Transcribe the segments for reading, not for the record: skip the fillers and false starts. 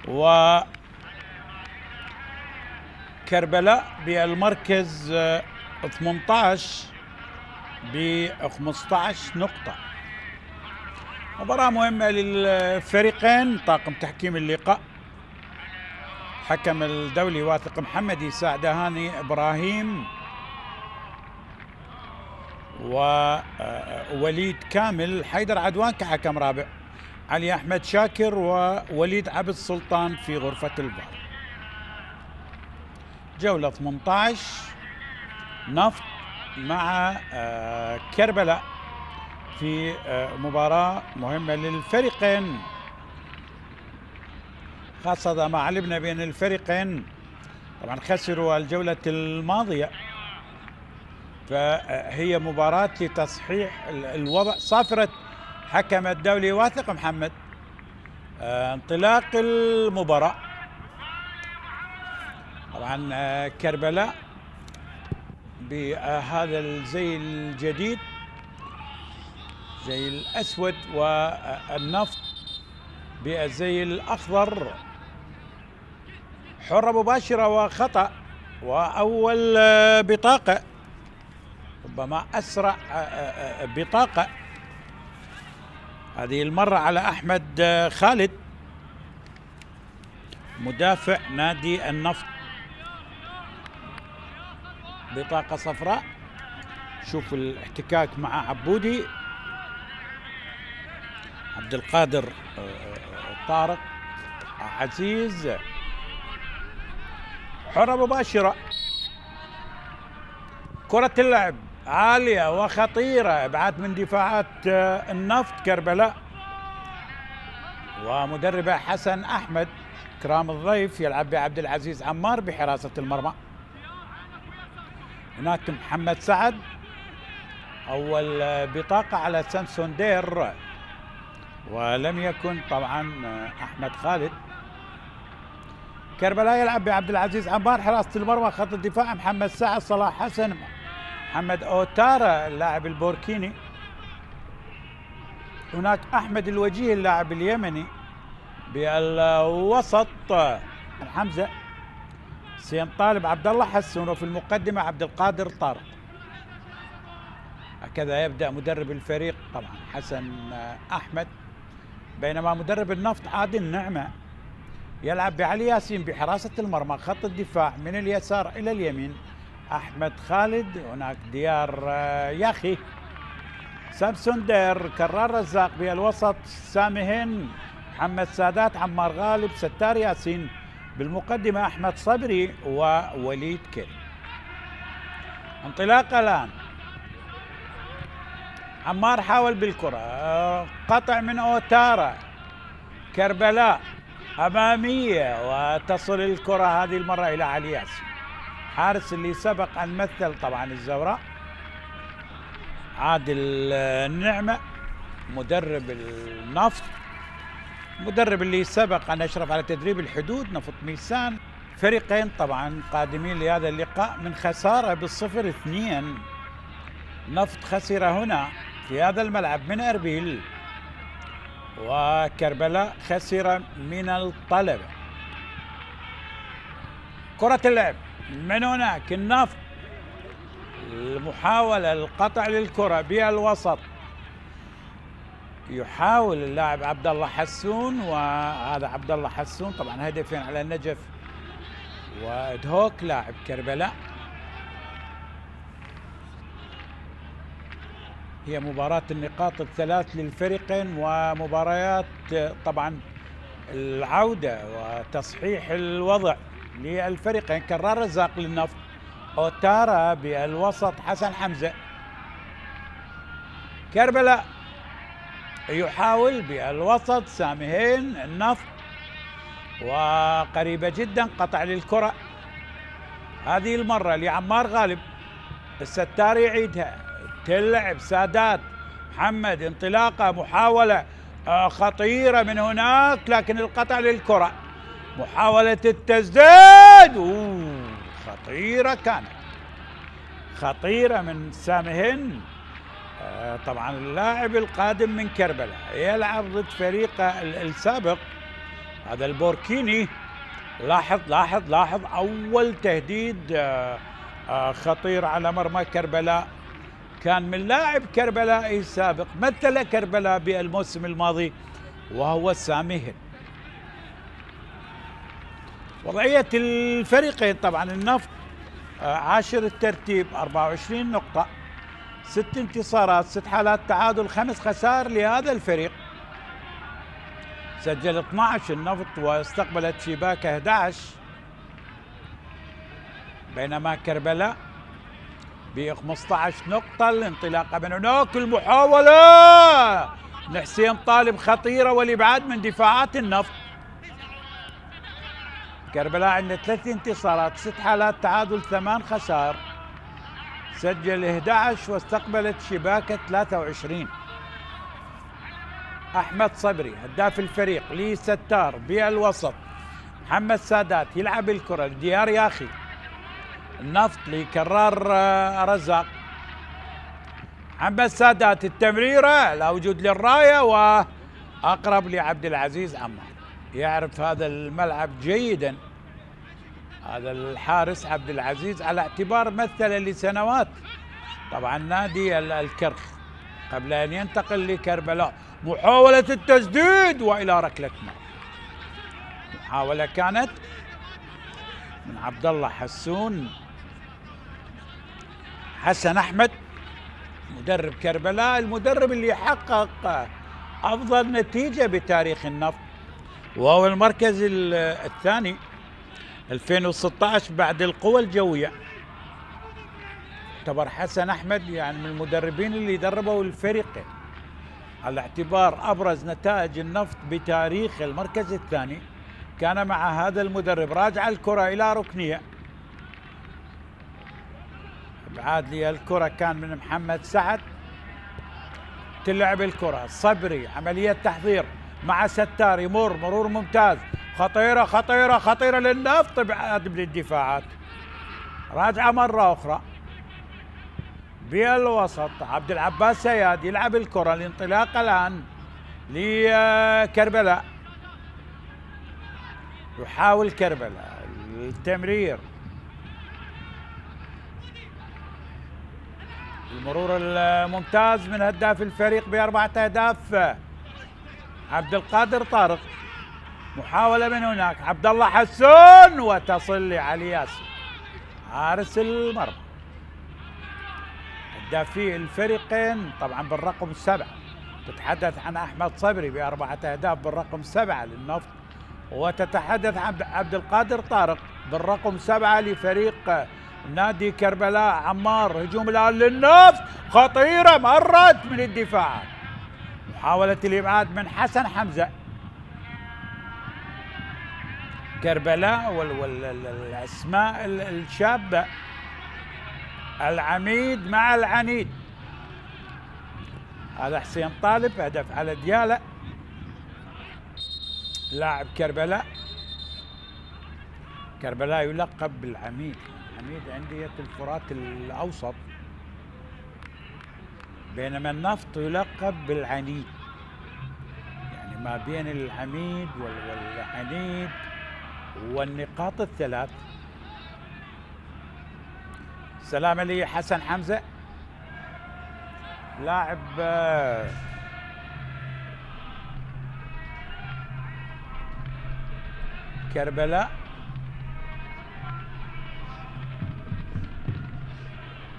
وكربلاء بالمركز 18 ب 15 نقطة. مباراة مهمة للفريقين. طاقم تحكيم اللقاء حكم الدولي واثق محمد، يساعد هاني إبراهيم ووليد كامل، حيدر عدوان كحكم رابع، علي أحمد شاكر ووليد عبد السلطان في غرفة الفار. جولة 18 نفط مع كربلاء في مباراة مهمة للفريقين، خاصة ما علمنا بأن الفريقين طبعا خسروا الجولة الماضية، فهي مباراة لتصحيح الوضع. صافرة حكم الدولي واثق محمد. انطلاق المباراة. طبعا كربلاء بهذا الزي الجديد، زي الأسود، والنفط بالزي الأخضر. حرة مباشرة وخطأ، وأول بطاقة، ربما أسرع بطاقة هذه المرة على أحمد خالد مدافع نادي النفط. بطاقة صفراء. شوف الاحتكاك مع عبودي، عبد القادر طارق عزيز. حرة مباشرة، كرة اللعب عالية وخطيرة، ابعاد من دفاعات النفط كربلاء، ومدربه حسن أحمد كرام الضيف يلعب بعبد العزيز عمار بحراسة المرمى. هناك محمد سعد، أول بطاقة على سامسون دير، ولم يكن طبعا أحمد خالد. كربلاء يلعب بعبد العزيز عمار حراسة المرمى. خط الدفاع محمد سعد، صلاح حسن، محمد أوتارا اللاعب البوركيني. هناك أحمد الوجيه اللاعب اليمني. بالوسط حمزة، سين طالب، عبد الله حسون، وفي المقدمة عبد القادر طارق. هكذا يبدأ مدرب الفريق طبعا حسن أحمد، بينما مدرب النفط عادل نعمة يلعب بعلي ياسين بحراسة المرمى. خط الدفاع من اليسار إلى اليمين أحمد خالد، هناك ديار ياخي، سامسون دير، كرار رزاق. بالوسط سامي هن، محمد سادات، عمار غالب، ستار ياسين. بالمقدمة أحمد صبري ووليد كريم. انطلاقة الآن. عمار حاول بالكرة، قطع من أوتارا. كربلاء أمامية، وتصل الكرة هذه المرة إلى علي ياسين، حارس اللي سبق أن مثل طبعا الزوراء. عادل النعمة مدرب النفط، مدرب اللي سبق أن أشرف على تدريب الحدود نفط ميسان. فريقين طبعا قادمين لهذا اللقاء من خسارة ب0-2. نفط خسر هنا في هذا الملعب من أربيل، وكربلاء خسر من الطلبة. كرة اللعب من هناك النفط، المحاولة القطع للكرة بالوسط، يحاول اللاعب عبد الله حسون، وهذا عبد الله حسون طبعا هدفين على النجف وادهوك لاعب كربلاء. هي مباراة النقاط الثلاث للفريقين، ومباريات طبعا العودة وتصحيح الوضع للفريقين. كرار رزاق للنفط، أوتارا بالوسط، حسن حمزة. كربلاء يحاول بالوسط، سامهين النفط، وقريبة جدا قطع للكرة هذه المرة لعمار غالب. الستار يعيدها، تلعب سادات محمد، انطلاقة، محاولة خطيرة من هناك، لكن القطع للكرة، محاولة التسديد خطيرة، كانت خطيرة من سامهن. طبعا اللاعب القادم من كربلاء يلعب ضد فريقه السابق هذا البوركيني. لاحظ لاحظ لاحظ أول تهديد خطير على مرمى كربلاء، كان من لاعب كربلائي سابق مثل كربلاء بالموسم الماضي وهو سامي هل. وضعية الفريقين طبعا النفط عاشر الترتيب 24 نقطة، 6 انتصارات، 6 حالات تعادل، 5 خسائر لهذا الفريق. سجل 12 النفط واستقبلت شباكة 11، بينما كربلاء ب 15 نقطة. الانطلاقة من هناك، المحاولة لحسين طالب خطيرة والإبعاد من دفاعات النفط. كربلاء عنده 3 انتصارات، 6 حالات تعادل، 8 خسائر، سجل 11 واستقبلت شباكة 23. أحمد صبري هداف الفريق، لي ستار بالوسط، محمد سادات يلعب الكرة لديار ياخي، النفط لكرار رزاق، محمد سادات التمريرة لا وجود للراية وأقرب لعبد العزيز عمار. يعرف هذا الملعب جيدا هذا الحارس عبد العزيز، على اعتبار مثل لسنوات طبعا نادي الكرخ قبل أن ينتقل لكربلاء. محاولة التسديد وإلى ركلة مرمى. محاولة كانت من عبد الله حسون. حسن أحمد مدرب كربلاء، المدرب اللي حقق أفضل نتيجة بتاريخ النفط وهو المركز الثاني 2016 بعد القوى الجوية. يعتبر حسن أحمد يعني من المدربين اللي دربوا الفريقين، على اعتبار أبرز نتائج النفط بتاريخ المركز الثاني كان مع هذا المدرب. راجع الكرة إلى ركنية، ابعاد لي الكرة كان من محمد سعد، تلعب الكرة صبري، عملية تحضير مع ستار، يمر مرور ممتاز، خطيرة خطيرة خطيرة للنفط، ابعاد من الدفاعات. راجعة مرة أخرى بالوسط، عبد العباس سياد يلعب الكرة، الانطلاق الآن لكربلاء، يحاول كربلاء التمرير، المرور الممتاز من هداف الفريق ب4 أهداف عبد القادر طارق. محاولة من هناك، عبد الله حسون وتصل لعلي ياسر حارس المرمى. هدافي الفريقين طبعا بالرقم 7، تتحدث عن أحمد صبري ب4 أهداف بالرقم 7 للنفط، وتتحدث عن عبد القادر طارق بالرقم 7 لفريق نادي كربلاء. عمار هجوم الآن للنفط، خطيرة مرت من الدفاع، محاولة الإبعاد من حسن حمزة. كربلاء والأسماء الشابة، العميد مع العنيد. هذا حسين طالب، هدف على ديالة لاعب كربلاء. كربلاء يلقب بالعميد، عميد أندية الفرات الأوسط، بينما النفط يلقب بالعنيد، يعني ما بين العميد والعنيد والنقاط الثلاث. سلام لي حسن حمزة لاعب كربلاء،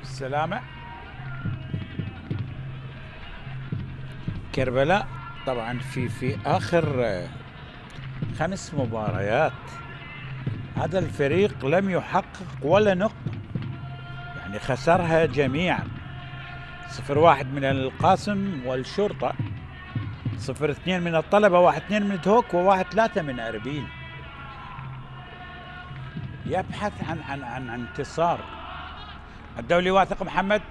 السلامة. كربلاء طبعا في آخر 5 مباريات هذا الفريق لم يحقق ولا نقطة، يعني خسرها جميعا. 0-1 من القاسم والشرطة، 0-2 من الطلبة، 1-2 من دهوك، و1-3 من أربيل. يبحث عن انتصار. الدولي واثق محمد،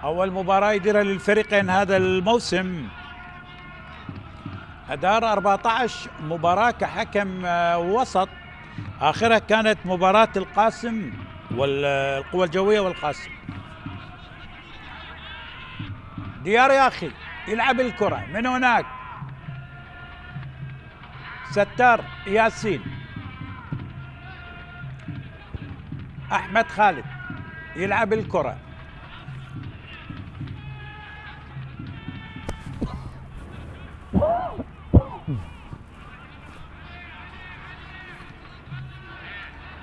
أول مباراة يديرها للفريقين هذا الموسم، أدار 14 مباراة كحكم وسط، آخرها كانت مباراة القاسم والقوى الجوية والقاسم. ديار ياخي يلعب الكرة من هناك، ستار ياسين. أحمد خالد يلعب الكرة،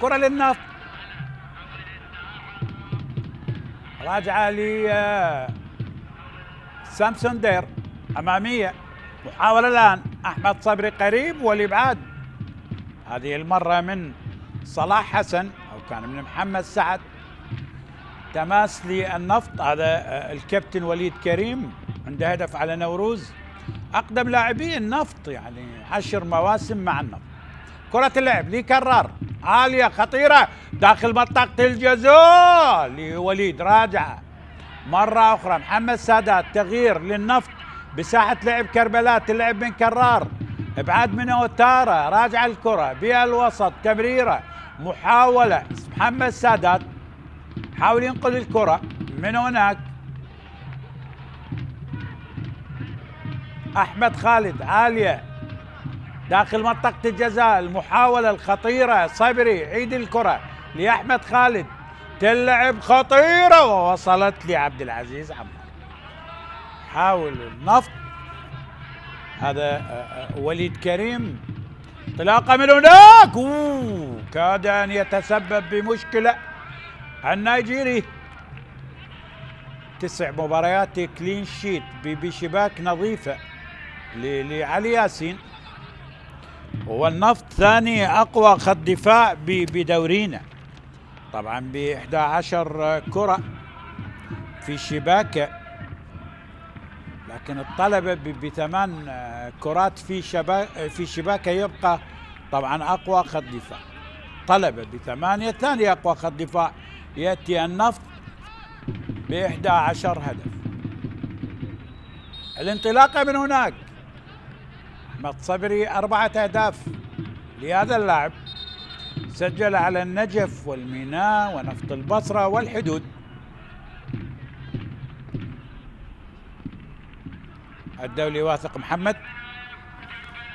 كرة للنفط، راجعة لسامسون دير أمامية. محاولة الآن أحمد صبري قريب والإبعاد، هذه المرة من صلاح حسن أو كان من محمد سعد. تماس للنفط، هذا الكابتن وليد كريم عنده هدف على نوروز، أقدم لاعبي النفط، يعني 10 مواسم مع النفط. كرة اللعب لكرار عالية خطيرة داخل منطقة الجزاء لوليد، راجعة مرة أخرى محمد سادات. تغيير للنفط بساحة لعب كربلاء، تلعب من كرار، ابعاد من اوتارا، راجع الكرة بالوسط، تمريرة، محاولة محمد سادات حاول ينقل الكرة من هناك. أحمد خالد عالية داخل منطقة الجزاء، المحاولة الخطيرة، صبري عيد الكرة لأحمد خالد، تلعب خطيرة ووصلت لعبد العزيز عمار. حاول النفط، هذا وليد كريم، انطلاقة من هناك، كاد أن يتسبب بمشكلة النيجيري. 9 مباريات كلين شيت بشباك نظيفة لعلي ياسين، والنفط ثاني أقوى خط دفاع بدورينا، طبعا ب 11 كرة في شباكه، لكن الطلبة ب8 كرات في شباكه يبقى طبعا أقوى خط دفاع. طلبة ب8 ثاني أقوى خط دفاع، يأتي النفط ب11 هدف. الانطلاقة من هناك، أحمد صبري 4 أهداف لهذا اللاعب، سجل على النجف والميناء ونفط البصرة والحدود. الدولي واثق محمد،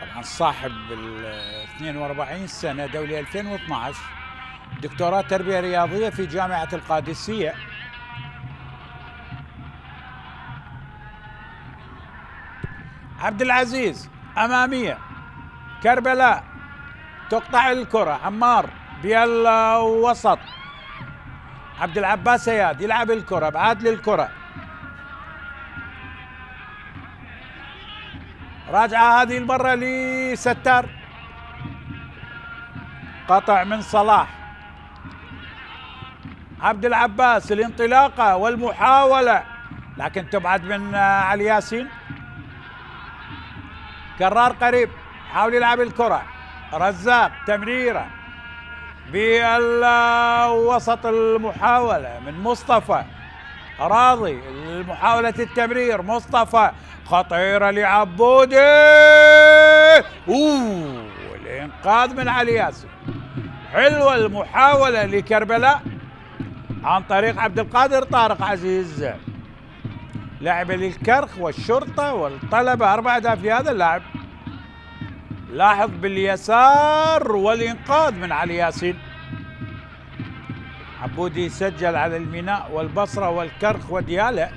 طبعا صاحب ال 42 سنة، دولي 2012، دكتوراه تربية رياضية في جامعة القادسية. عبد العزيز أمامية كربلاء، تقطع الكرة، عمار بالوسط، عبد العباس اياد يلعب الكرة، ابعاد للكرة، راجعة هذه المرة لستار، قطع من صلاح. عبد العباس الانطلاقة والمحاولة، لكن تبعد من علي ياسين. كرار قريب، حاول يلعب الكرة، رزاق تمريرة بالوسط، المحاولة من مصطفى راضي، محاولة التمرير مصطفى خطيرة لعبودي، الإنقاذ من علي ياسين. حلوة المحاولة لكربلاء عن طريق عبد القادر طارق عزيز، لاعب للكرخ والشرطة والطلبة، 4 أهداف لهذا اللاعب. لاحظ باليسار والإنقاذ من علي ياسين. عبودي سجل على الميناء والبصرة والكرخ وديالة.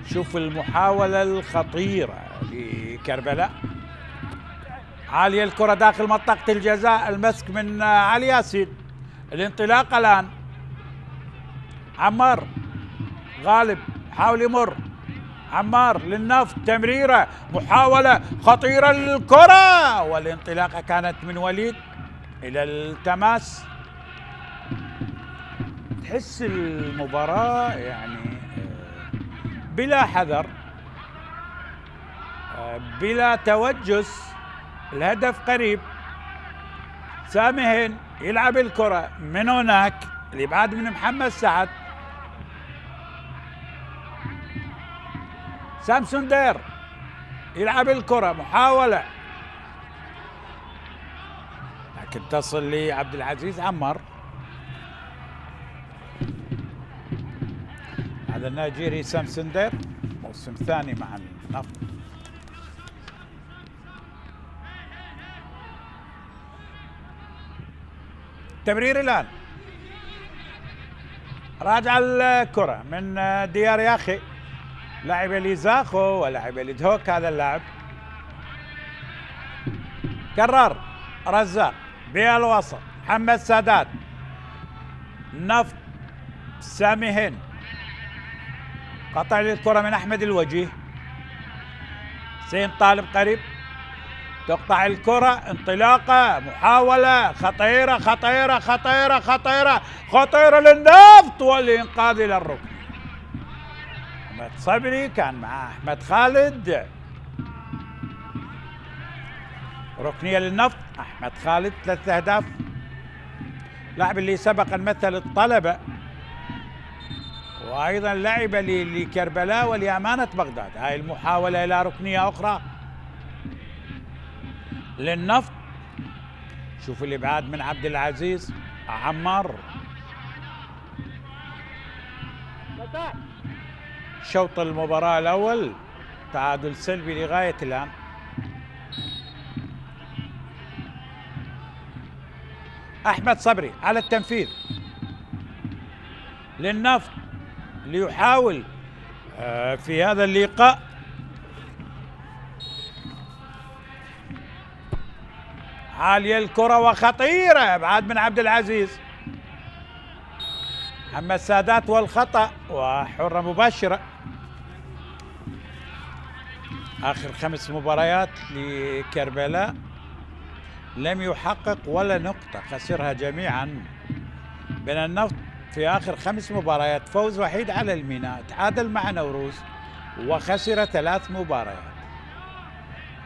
شوف المحاولة الخطيرة لكربلاء، عالية الكرة داخل منطقة الجزاء، المسك من علي ياسين. الانطلاق الآن، عمار غالب حاول يمر، عمار للنفط، تمريرة، محاولة خطيرة للكرة، والانطلاقة كانت من وليد إلى التماس. تحس المباراة يعني بلا حذر، بلا توجس، الهدف قريب. سامهين يلعب الكرة من هناك، الإبعاد من محمد سعد. سامسون دير يلعب الكرة، محاولة، لكن تصل لعبد العزيز عمار. هذا النيجيري سامسون دير، موسم ثاني مع النفط. تمرير الآن، راجع الكرة من ديار ياخي، لاعب لزاخو ولاعب لدهوك هذا اللاعب. كرر رزاق بالوسط، محمد سادات، نفط، سامي هند، قطع للكرة من أحمد الوجيه، حسين طالب قريب، تقطع الكرة، انطلاقة، محاولة خطيرة خطيرة خطيرة خطيرة خطيرة للنفط والإنقاذ إلى الركن. أحمد صبري كان مع أحمد خالد، ركنية للنفط، أحمد خالد 3 أهداف. لاعب اللي سبق أن مثل الطلبة وأيضا لعب لكربلاء ولأمانة بغداد. هاي المحاولة إلى ركنية أخرى للنفط. شوف الإبعاد من عبد العزيز عمار. شوط المباراة الأول تعادل سلبي لغاية الآن. أحمد صبري على التنفيذ للنفط ليحاول في هذا اللقاء عالية الكرة وخطيرة، ابعاد من عبد العزيز. محمد سادات والخطأ وحرة مباشرة. آخر 5 مباريات لكربلاء لم يحقق ولا نقطة، خسرها جميعا. بين النفط في آخر 5 مباريات فوز وحيد على الميناء، تعادل مع نوروز وخسر 3 مباريات.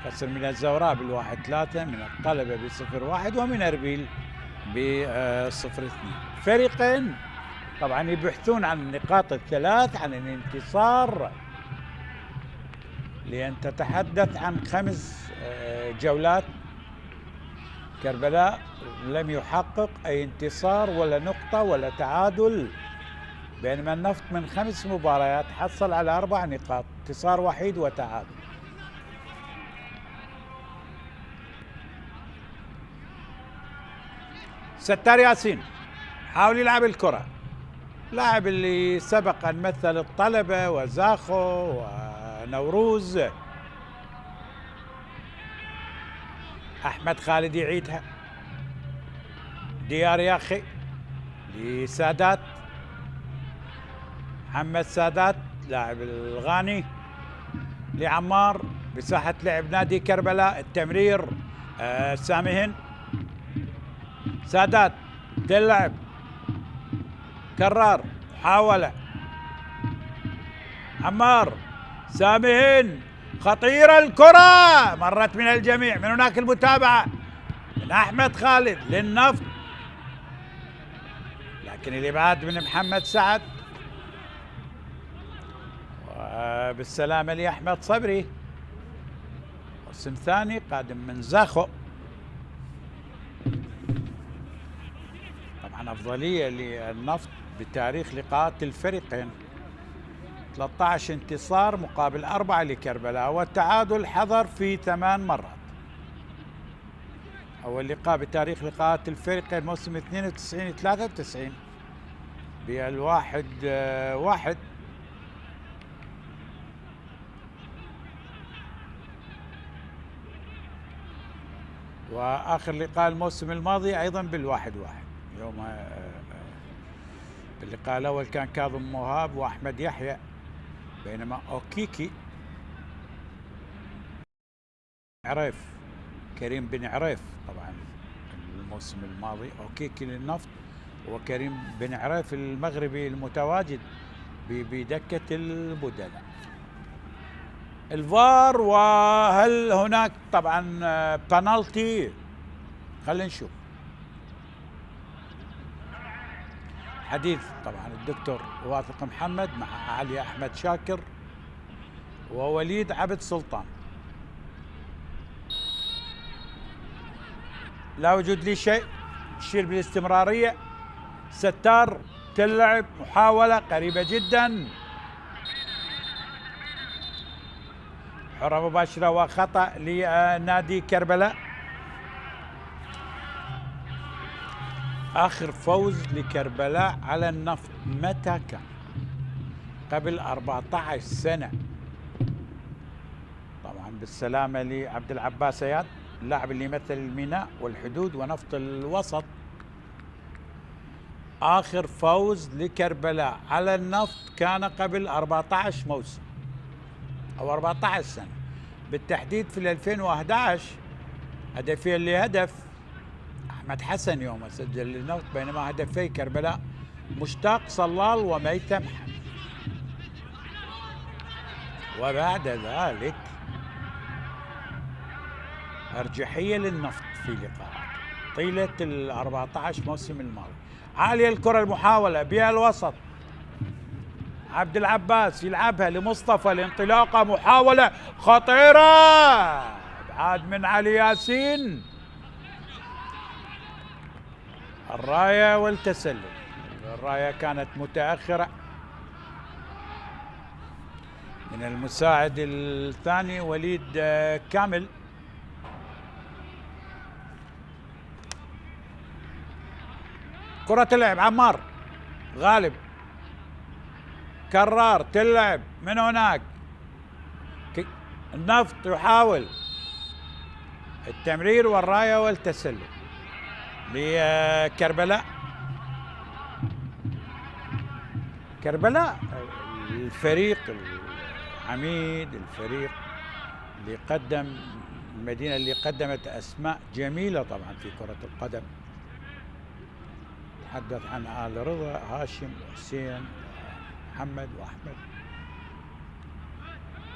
خسر من الزوراء ب1-3، من الطلبة ب0-1، ومن أربيل ب0-2. فريقين طبعا يبحثون عن النقاط ال3، عن الانتصار، لأن تتحدث عن 5 جولات. كربلاء لم يحقق أي انتصار ولا نقطة ولا تعادل، بينما النفط من 5 مباريات حصل على 4 نقاط، انتصار وحيد وتعادل. ستار ياسين حاول يلعب الكرة، لاعب اللي سبق أن مثل الطلبة وزاخو ونوروز. أحمد خالد يعيدها، ديار ياخي لسادات، محمد سادات لاعب الغاني لعمار بساحة لعب نادي كربلاء. التمرير سامي هند، سادات تلعب، كرار، محاولة، عمار، سامي هند، خطيرة الكرة، مرت من الجميع. من هناك المتابعة من أحمد خالد للنفط، لكن الإبعاد من محمد سعد. وبالسلامة لأحمد صبري، موسم ثاني قادم من زاخو. طبعا أفضلية للنفط بتاريخ لقاءات الفريقين، 13 انتصار مقابل 4 لكربلاء، والتعادل حضر في 8 مرات. أول لقاء بتاريخ لقاءات الفريقين موسم 92-93 ب1-1. وآخر لقاء الموسم الماضي أيضا بال1-1. يوم اللقاء الأول كان كاظم مهاب وأحمد يحيى، بينما أوكيكي عريف، كريم بن عريف طبعا الموسم الماضي، أوكيكي للنفط وكريم بن عريف المغربي المتواجد بدكة البدلاء. الفار، وهل هناك طبعا بنالتي؟ خلينا نشوف. حديث طبعا الدكتور واثق محمد مع علي أحمد شاكر ووليد عبد سلطان. لا وجود لي شيء، يشير بالاستمرارية. ستار تلعب، محاولة قريبة جدا، حرة مباشرة وخطأ لنادي كربلاء. آخر فوز لكربلاء على النفط متى كان؟ قبل 14 سنة. طبعا بالسلامة لعبد العباس اياد، اللاعب اللي يمثل الميناء والحدود ونفط الوسط. آخر فوز لكربلاء على النفط كان قبل 14 موسم أو 14 سنة، بالتحديد في 2011. هدفي اللي هدف أحمد حسن يوم سجل للنفط، بينما هدفي كربلاء مشتاق صلال وميثم حمد. وبعد ذلك أرجحية للنفط في لقاءات طيلة ال 14 موسم الماضي. عالية الكرة المحاولة بها الوسط، عبد العباس يلعبها لمصطفى، الانطلاقة محاولة خطيرة، ابعاد من علي ياسين. الراية والتسلل، الراية كانت متأخرة من المساعد الثاني وليد كامل. كرة تلعب عمار غالب، كرار تلعب من هناك، النفط يحاول التمرير والراية والتسلل لكربلاء. كربلاء الفريق العميد، الفريق اللي قدم، المدينة اللي قدمت أسماء جميلة طبعا في كرة القدم. تحدث عن آل رضا، هاشم وحسين ومحمد وأحمد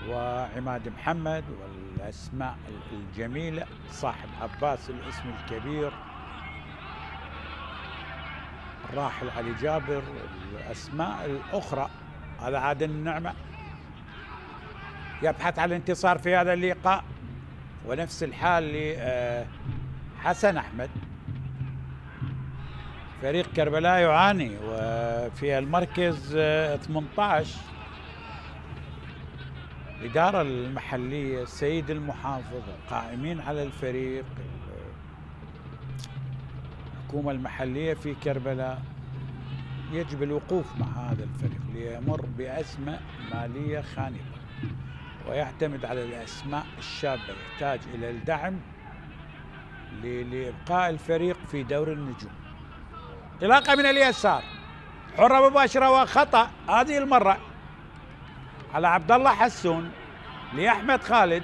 وعماد محمد، والأسماء الجميلة، صاحب عباس الاسم الكبير، الراحل علي جابر، الأسماء الأخرى. هذا عادل النعمة يبحث عن الانتصار في هذا اللقاء، ونفس الحال لحسن أحمد. فريق كربلاء يعاني وفي المركز 18. الإدارة المحلية، السيد المحافظ، القائمين على الفريق، الحكومة المحلية في كربلاء، يجب الوقوف مع هذا الفريق ليمر بأزمة مالية خانقة، ويعتمد على الأسماء الشابة، يحتاج إلى الدعم لإبقاء الفريق في دور النجوم. انطلاقة من اليسار، حرة مباشرة وخطأ هذه المرة على عبد الله حسون لأحمد خالد.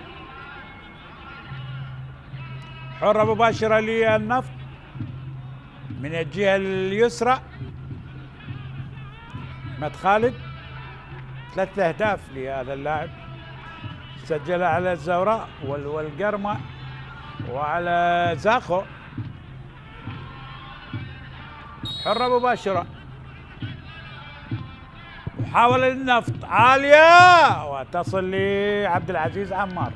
حرة مباشرة للنفط من الجهة اليسرى، أحمد خالد 3 أهداف لهذا اللاعب، سجلها على الزوراء والقرمة وعلى زاخو. حرة مباشرة، محاولة للنفط عالية وتصل لعبد العزيز عمار،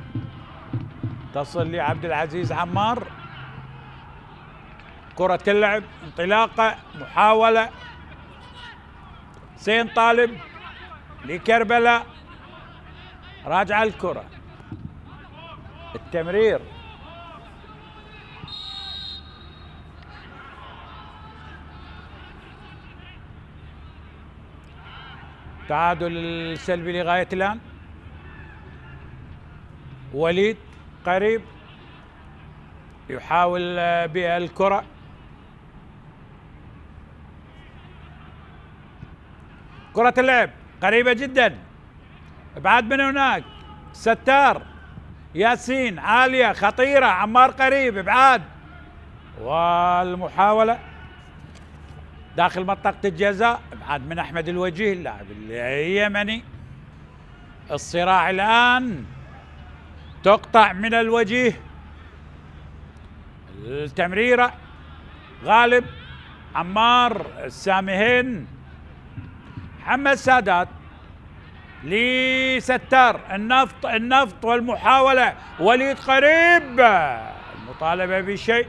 تصل لعبد العزيز عمار. كرة اللعب، انطلاقة، محاولة، حسين طالب لكربلاء، راجع الكرة، التمرير، تعادل السلبي لغاية الآن. وليد قريب يحاول بها الكرة، كرة اللعب قريبة جدا، ابعاد من هناك، ستار ياسين عالية خطيرة، عمار قريب، ابعاد، والمحاولة داخل منطقة الجزاء، ابعاد من احمد الوجيه اللاعب اليمني. الصراع الآن، تقطع من الوجيه، التمريرة، غالب، عمار، السامهين، محمد سادات لستار، النفط والمحاولة، وليد قريب، المطالبة بشيء.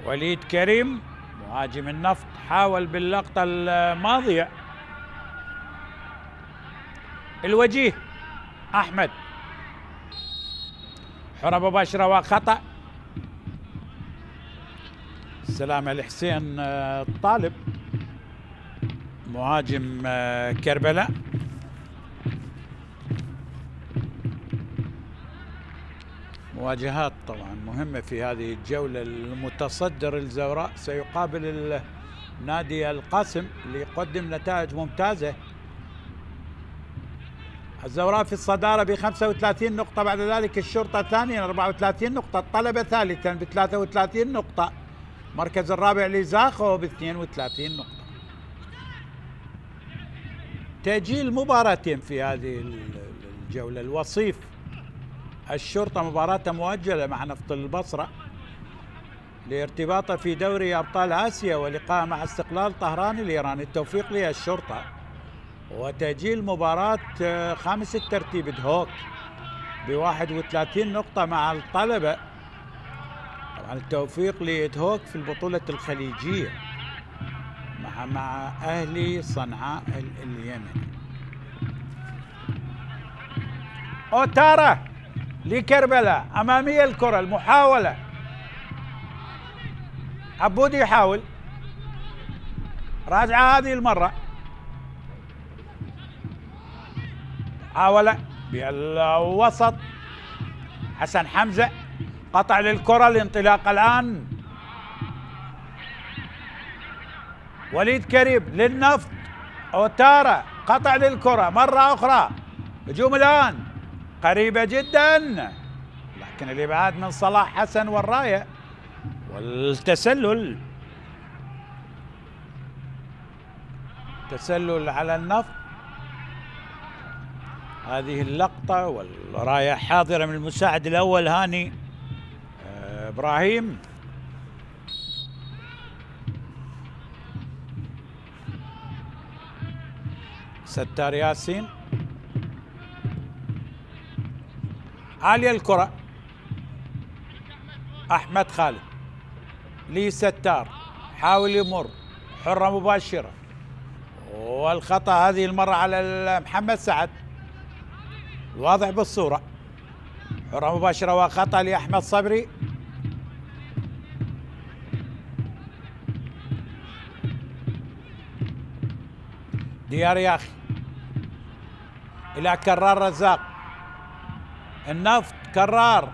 وليد كريم مهاجم النفط حاول باللقطة الماضية. الوجيه أحمد، حرة مباشرة وخطأ، سلامة لحسين الطالب مهاجم كربلاء. مواجهات طبعا مهمة في هذه الجولة. المتصدر الزوراء سيقابل نادي القاسم اللي يقدم نتائج ممتازة. الزوراء في الصدارة ب 35 نقطة، بعد ذلك الشرطة ثانيا 34 نقطة، الطلبة ثالثا ب 33 نقطة، المركز الرابع لزاخو ب 32 نقطة. تأجيل مباراتين في هذه الجولة. الوصيف الشرطة مباراة مؤجلة مع نفط البصرة لارتباطه في دوري أبطال آسيا، ولقاء مع استقلال طهران الإيراني. التوفيق للشرطة. وتأجيل مباراة خامس الترتيب دهوك ب 31 نقطة مع الطلبة. طبعا التوفيق لدهوك في البطولة الخليجية مع أهلي صنعاء اليمني. أوتارا لكربلاء أمامية الكرة، المحاولة عبودي يحاول، راجعة هذه المرة، محاولة بالوسط، حسن حمزة قطع للكرة، الانطلاق الآن وليد كريم للنفط، أوتارا قطع للكرة مرة أخرى، هجوم الآن قريبة جدا، لكن الإبعاد من صلاح حسن والراية والتسلل. تسلل على النفط. هذه اللقطة والراية حاضرة من المساعد الأول هاني إبراهيم. ستار ياسين، عالية الكرة، أحمد خالد لستار، حاول يمر، حرة مباشرة، والخطأ هذه المرة على محمد سعد، واضح بالصورة، حرة مباشرة وخطأ لأحمد صبري. ديار ياخي إلى كرار رزاق، النفط كرار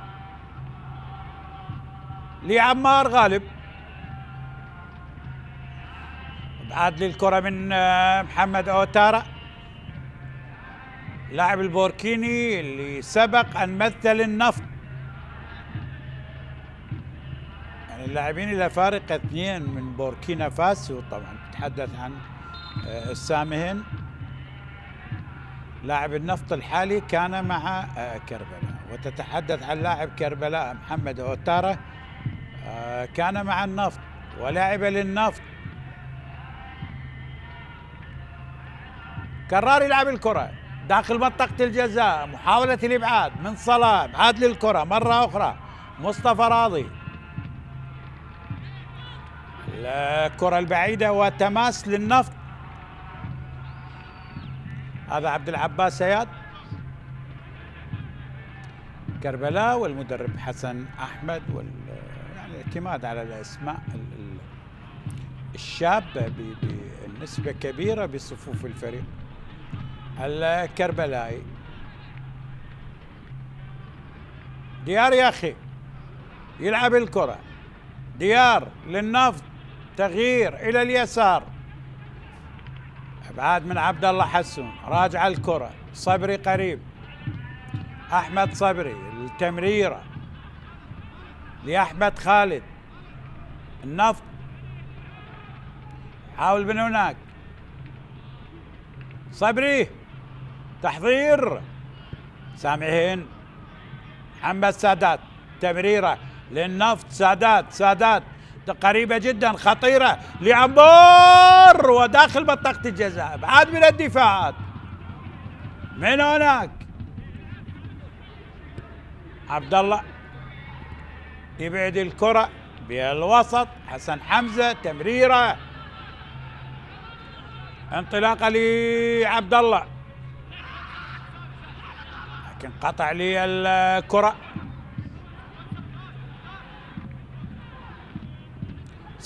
لعمار غالب، ابعاد للكرة من محمد أوتارا لاعب البوركيني اللي سبق أن مثل النفط. يعني اللاعبين إلى فارق 2 من بوركينا فاسو. طبعا تتحدث عن السامهن. لاعب النفط الحالي كان مع كربلاء، وتتحدث عن لاعب كربلاء محمد أوتارا كان مع النفط ولعب للنفط. كرار يلعب الكرة داخل منطقة الجزاء، محاولة الإبعاد من صلاح، إبعاد للكرة مرة أخرى، مصطفى راضي، الكرة البعيدة وتماس للنفط. هذا عبد العباس سياد كربلاء، والمدرب حسن أحمد، يعني الاعتماد على الأسماء الشابة بنسبة كبيرة بصفوف الفريق الكربلائي. ديار ياخي يلعب الكرة، ديار للنفط، تغيير إلى اليسار، ابعاد من عبد الله حسون، راجع الكرة، صبري قريب، احمد صبري، التمريرة لاحمد خالد، النفط حاول من هناك، صبري تحضير، سامعين، محمد سادات، تمريرة للنفط، سادات قريبة جدا، خطيرة لعمار وداخل منطقة الجزاء، ابعاد من الدفاعات من هناك. عبد الله يبعد الكرة بالوسط، حسن حمزة، تمريرة، انطلاقة لعبد الله، لكن قطع لي الكرة.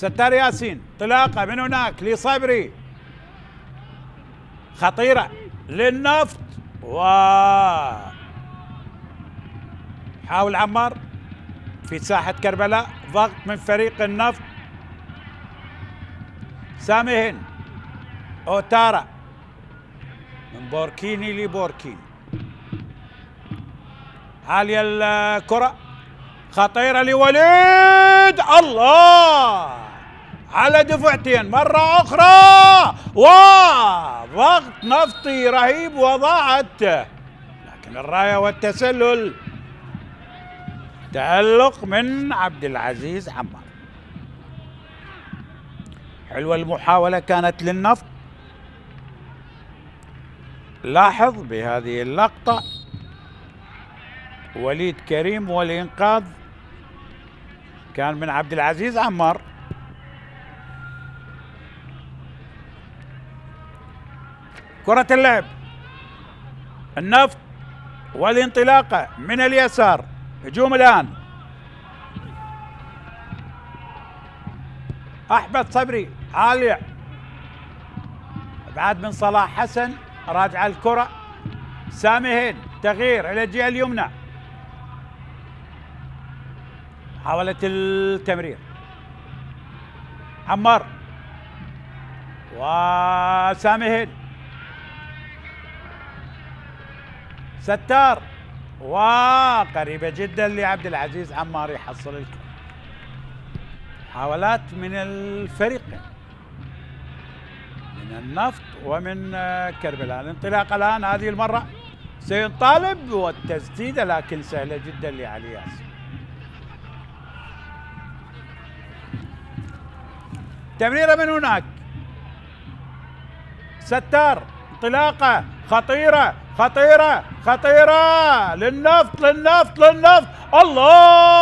ستار ياسين، انطلاقة من هناك لصبري، خطيرة للنفط، حاول عمار في ساحة كربلاء، ضغط من فريق النفط، سامي هند، اوتارا من بوركيني لبوركيني، عالية الكرة، خطيرة لوليد، الله على دفعتين مرة أخرى، وضغط نفطي رهيب وضاعت، لكن الراية والتسلل، تألق من عبد العزيز عمار. حلوة المحاولة كانت للنفط. لاحظ بهذه اللقطة وليد كريم والإنقاذ كان من عبد العزيز عمار. كرة اللعب، النفط والانطلاقة من اليسار، هجوم الآن، أحمد صبري عالية، ابعاد من صلاح حسن، راجع الكرة، سامي هند، تغيير إلى الجهة اليمنى، محاولة التمرير، عمار وسامي هند، ستار، وقريبة جدا لعبد العزيز عمار يحصل الكرة. محاولات من الفريقين، من النفط ومن كربلاء. الانطلاق الآن هذه المرة سينطالب والتسديدة، لكن سهلة جدا لعلي ياسين. تمريرة من هناك، ستار، انطلاقة خطيرة خطيرة خطيرة للنفط للنفط للنفط، الله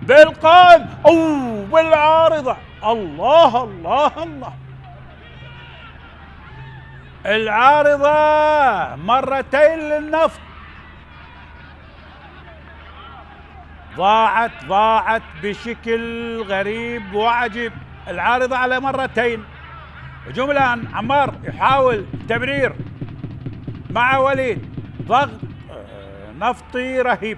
بالقائم او بالعارضة، الله الله الله، العارضة مرتين للنفط، ضاعت بشكل غريب وعجيب، العارضة على مرتين. هجوم الآن، عمار يحاول تمرير مع وليد، ضغط نفطي رهيب،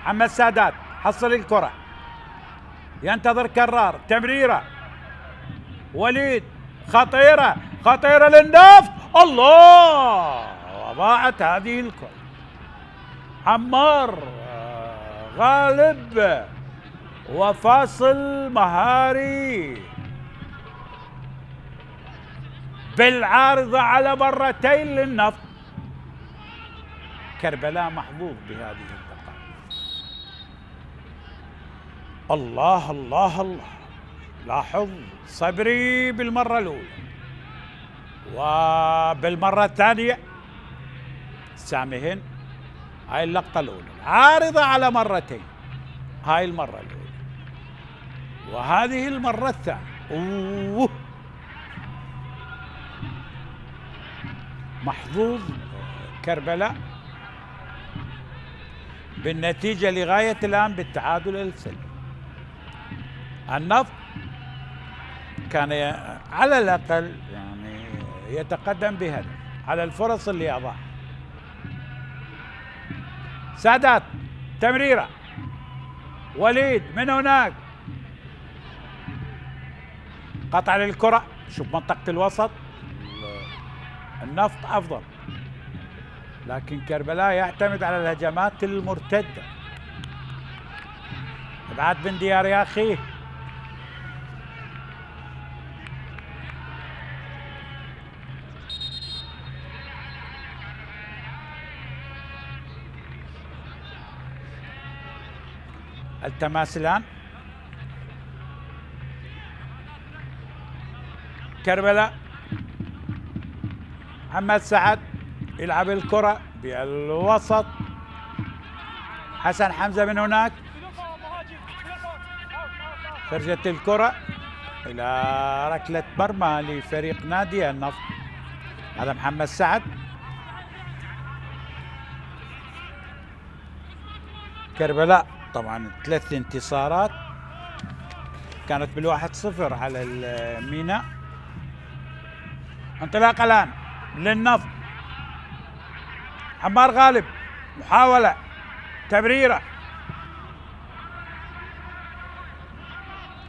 محمد سادات حصل الكرة، ينتظر كرار، تمريرة، وليد، خطيرة خطيرة للنفط، الله، وضاعت هذه الكرة. عمار غالب وفاصل مهاري بالعارضة على مرتين للنفط. كربلاء محظوظ بهذه الدقائق. الله الله الله، لاحظ صبري بالمرة الأولى وبالمرة الثانية سامي هند، هاي اللقطة الأولى، عارضة على مرتين، هاي المرة الأولى وهذه المرة الثانية. محظوظ كربلاء بالنتيجة لغاية الآن بالتعادل السلبي. النفط كان على الأقل يعني يتقدم بهدف على الفرص اللي أضاعها. سادات، تمريرة، وليد من هناك، قطع للكرة، شوف منطقة الوسط، النفط أفضل، لكن كربلاء يعتمد على الهجمات المرتدة. ابعاد بن ديار يا أخي، التماس الآن، كربلاء، محمد سعد يلعب الكرة بالوسط، حسن حمزة من هناك، خرجت الكرة إلى ركلة مرمى لفريق نادي النفط. هذا محمد سعد، كربلاء طبعا 3 انتصارات كانت بالواحد صفر على الميناء. انطلاق الآن للنفط. عمار غالب محاولة تمريرة.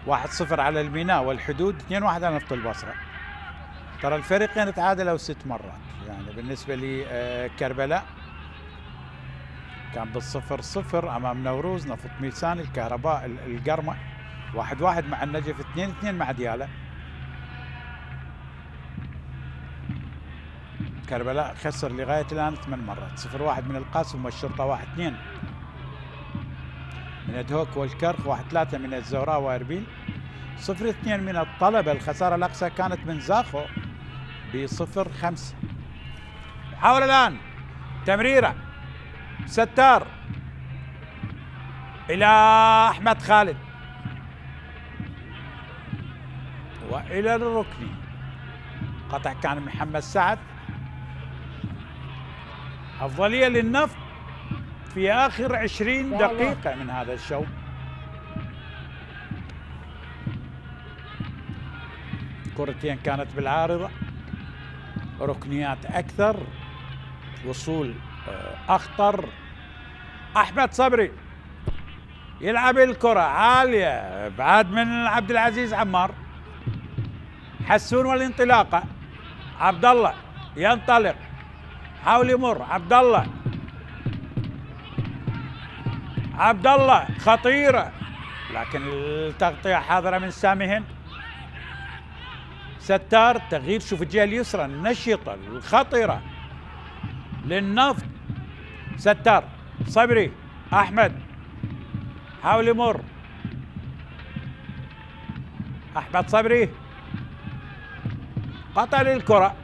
1-0 على الميناء والحدود، 2-1 على نفط البصرة. ترى الفريقين تعادلوا 6 مرات، يعني بالنسبة لي كربلاء كان بال0-0 أمام نوروز، نفط ميسان، الكهرباء القرمة 1-1 مع النجف، 2-2 مع ديالى. كربلاء خسر لغاية الآن 8 مرات، 0-1 من القاسم والشرطة، 1-2 من الدهوك والكرخ، 1-3 من الزوراء واربيل، 0-2 من الطلبة. الخسارة الأقصى كانت من زاخو ب0-5. محاولة الآن تمريرة، ستار إلى أحمد خالد وإلى الركني، قطع كان محمد سعد. أفضلية للنفط في آخر 20 دقيقة من هذا الشوط. كرتين كانت بالعارضة، ركنيات أكثر، وصول أخطر. أحمد صبري يلعب الكرة عالية بعد من عبد العزيز عمار. حسون والانطلاقة، عبد الله ينطلق، حاول يمر عبد الله خطيرة، لكن التغطية حاضرة من سامي هند. ستار تغيير، شوف الجهة اليسرى النشطة الخطيرة للنفط. ستار، صبري، أحمد حاول يمر، أحمد صبري قطع للكرة،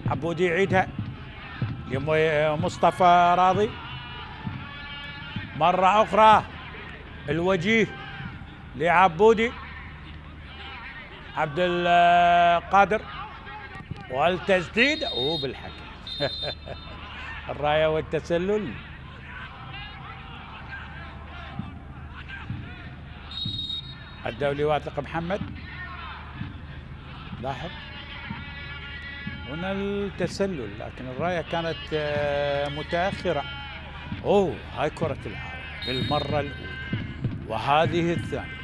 عبودي يعيدها لمصطفى راضي مرة أخرى، الوجيه لعبودي، عبد القادر، والتسديد بالحكم. الراية والتسلل. الدولي واثق محمد، لاحظ هنا التسلل، لكن الراية كانت متأخرة. هاي كرة العارضة بالمرة الأولى وهذه الثانية.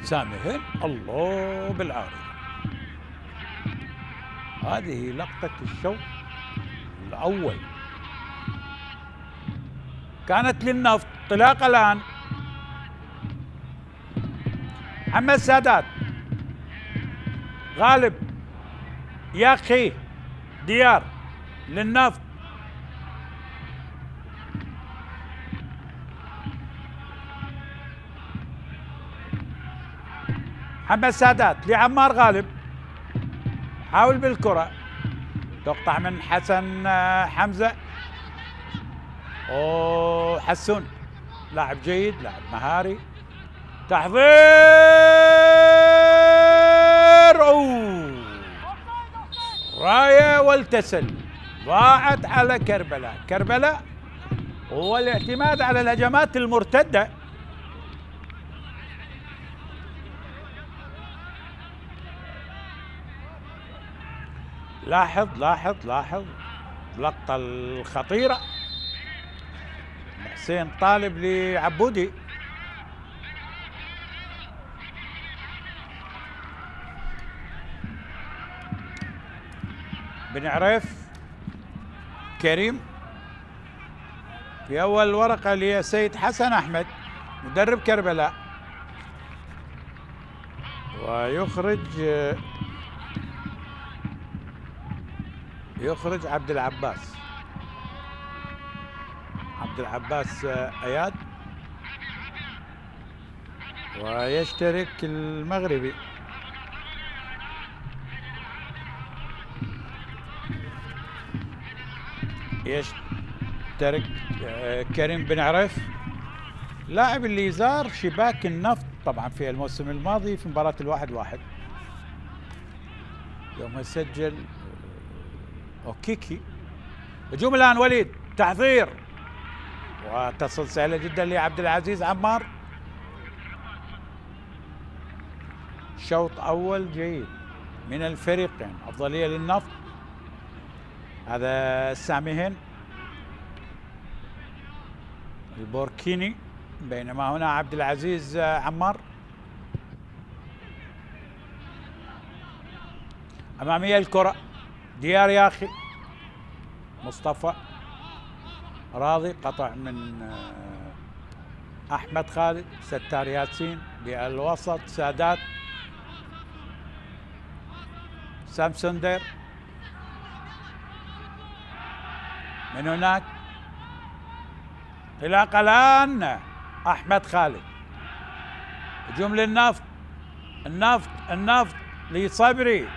سامي هند الله بالعارضة. هذه لقطة الشوط الأول كانت للنفط. انطلاق الآن محمد سادات، غالب، يا أخي ديار للنفط، محمد سادات لعمار غالب، حاول بالكرة، تقطع من حسن حمزة. حسون لاعب جيد، لاعب مهاري، تحضير. راية والتسلل ضاعت على كربلاء هو الاعتماد على الهجمات المرتدة. لاحظ اللقطة الخطيرة. حسين طالب لعبودي، بنعرف كريم في أول ورقة لسيد حسن أحمد مدرب كربلاء، ويخرج عبد العباس اياد، ويشترك المغربي. يشترك كريم بن عريف، لاعب اللي زار شباك النفط طبعا في الموسم الماضي في مباراة 1-1 يوم سجل اوكيكي. هجوم الان وليد، تحضير، وتصل سهله جدا لعبد العزيز عمار، شوط أول جيد من الفريقين، أفضلية للنفط. هذا سامي هند البوركيني، بينما هنا عبد العزيز عمار. أمامية الكرة، ديار ياخي، مصطفى راضي، قطع من أحمد خالد، ستار ياسين بالوسط، سادات، سامسون دير، من هناك انطلاقة الآن أحمد خالد، هجوم للنفط، النفط لصبري،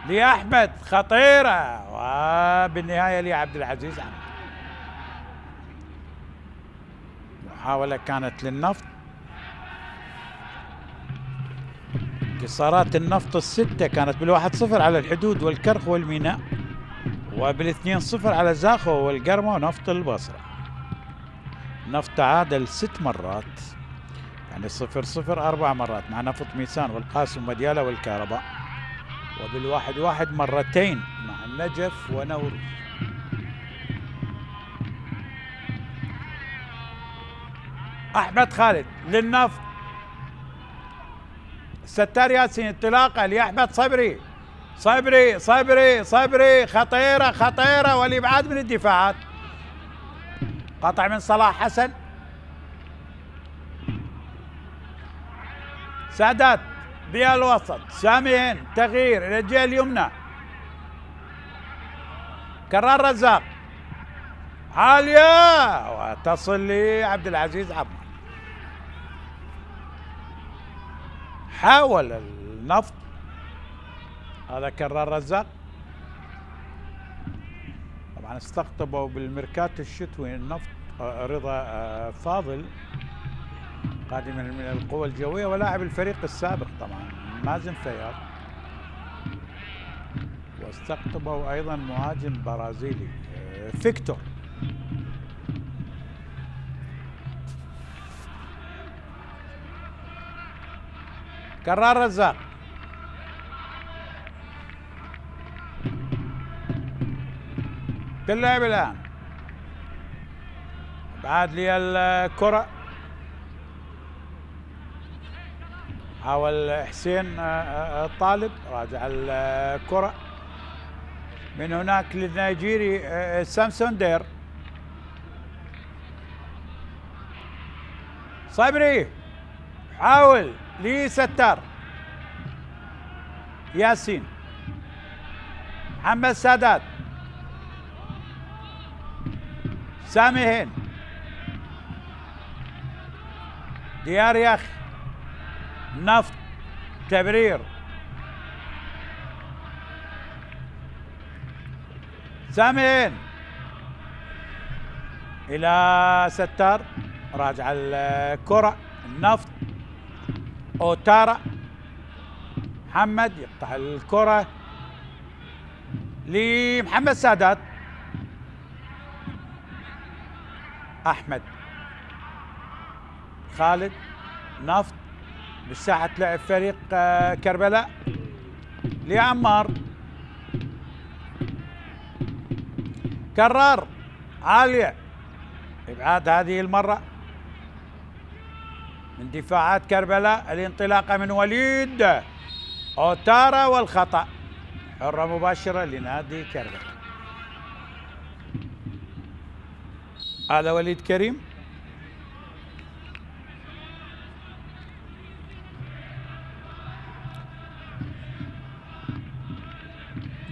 لأحمد، خطيرة، وبالنهاية لعبد العزيز عمار. محاولة كانت للنفط، انتصارات النفط الستة كانت بال1-0 على الحدود والكرخ والميناء، وبال2-0 على زاخو والقرمة ونفط البصرة. النفط تعادل 6 مرات، يعني 0-0 4 مرات مع نفط ميسان والقاسم وديالة والكهرباء، وبال1-1 مرتين مع النجف ونور. أحمد خالد للنفط، ستار ياسين، انطلاقة لأحمد صبري، صبري، خطيرة والإبعاد من الدفاعات، قطع من صلاح حسن، سادات بالوسط، سامي هند، تغيير إلى الجهة اليمنى، كرار رزاق، عالية وتصل لعبد العزيز عمار. حاول النفط، هذا كرار رزاق، طبعا استقطبوا بالميركات الشتوي النفط رضا فاضل قادم من القوى الجوية ولاعب الفريق السابق طبعا مازن فياض، واستقطبوا ايضا مهاجم برازيلي فيكتور. كرار رزاق، تلعب الآن، بعد لي الكرة، حاول حسين الطالب، راجع الكرة من هناك للنيجيري سامسون دير، صبري حاول لستار ياسين، محمد سادات، سامي هند، ديار ياخي، نفط، تبرير، سامي هند إلى ستار، راجع الكرة، النفط، أوتارا، محمد يقطع الكرة لمحمد سادات، أحمد خالد، نفط بساحة لعب فريق كربلاء لعمار، كرار عالية، إبعاد هذه المرة من دفاعات كربلاء، الانطلاقة من وليد أوتارا والخطأ، حرة مباشرة لنادي كربلاء. هذا وليد كريم،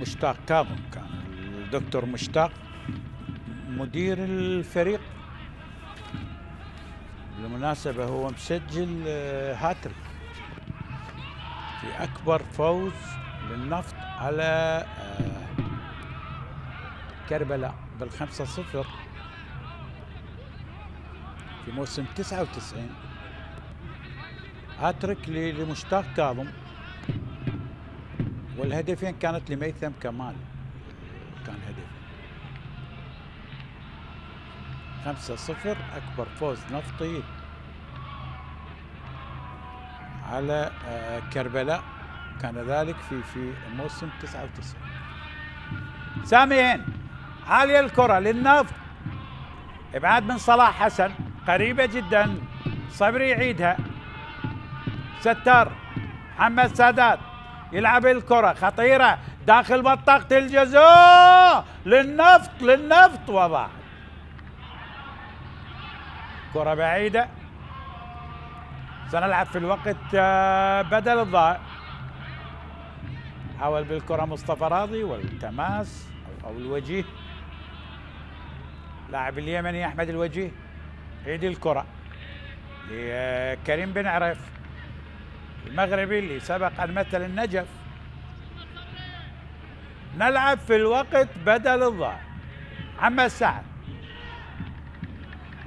مشتاق كاظم كان الدكتور مشتاق مدير الفريق، بالمناسبة هو مسجل هاتريك في أكبر فوز للنفط على كربلاء بال5-0 في موسم 99، هاتريك لمشتاق كاظم، والهدفين كانت لميثم كمال، كان هدف 5-0 أكبر فوز نفطي على كربلاء، كان ذلك في موسم 99. ساميين، عالية الكرة للنفط، ابعاد من صلاح حسن، قريبة جدا، صبري يعيدها، ستار، محمد سادات يلعب الكرة خطيرة داخل منطقة الجزاء للنفط وضع كرة بعيدة. سنلعب في الوقت بدل الضائع. حاول بالكرة مصطفى راضي والتماس أو الوجيه، لاعب اليمني أحمد الوجيه يعيد الكرة لكريم بن عريف المغربي اللي سبق أن مثل النجف. نلعب في الوقت بدل الضائع. محمد سعد،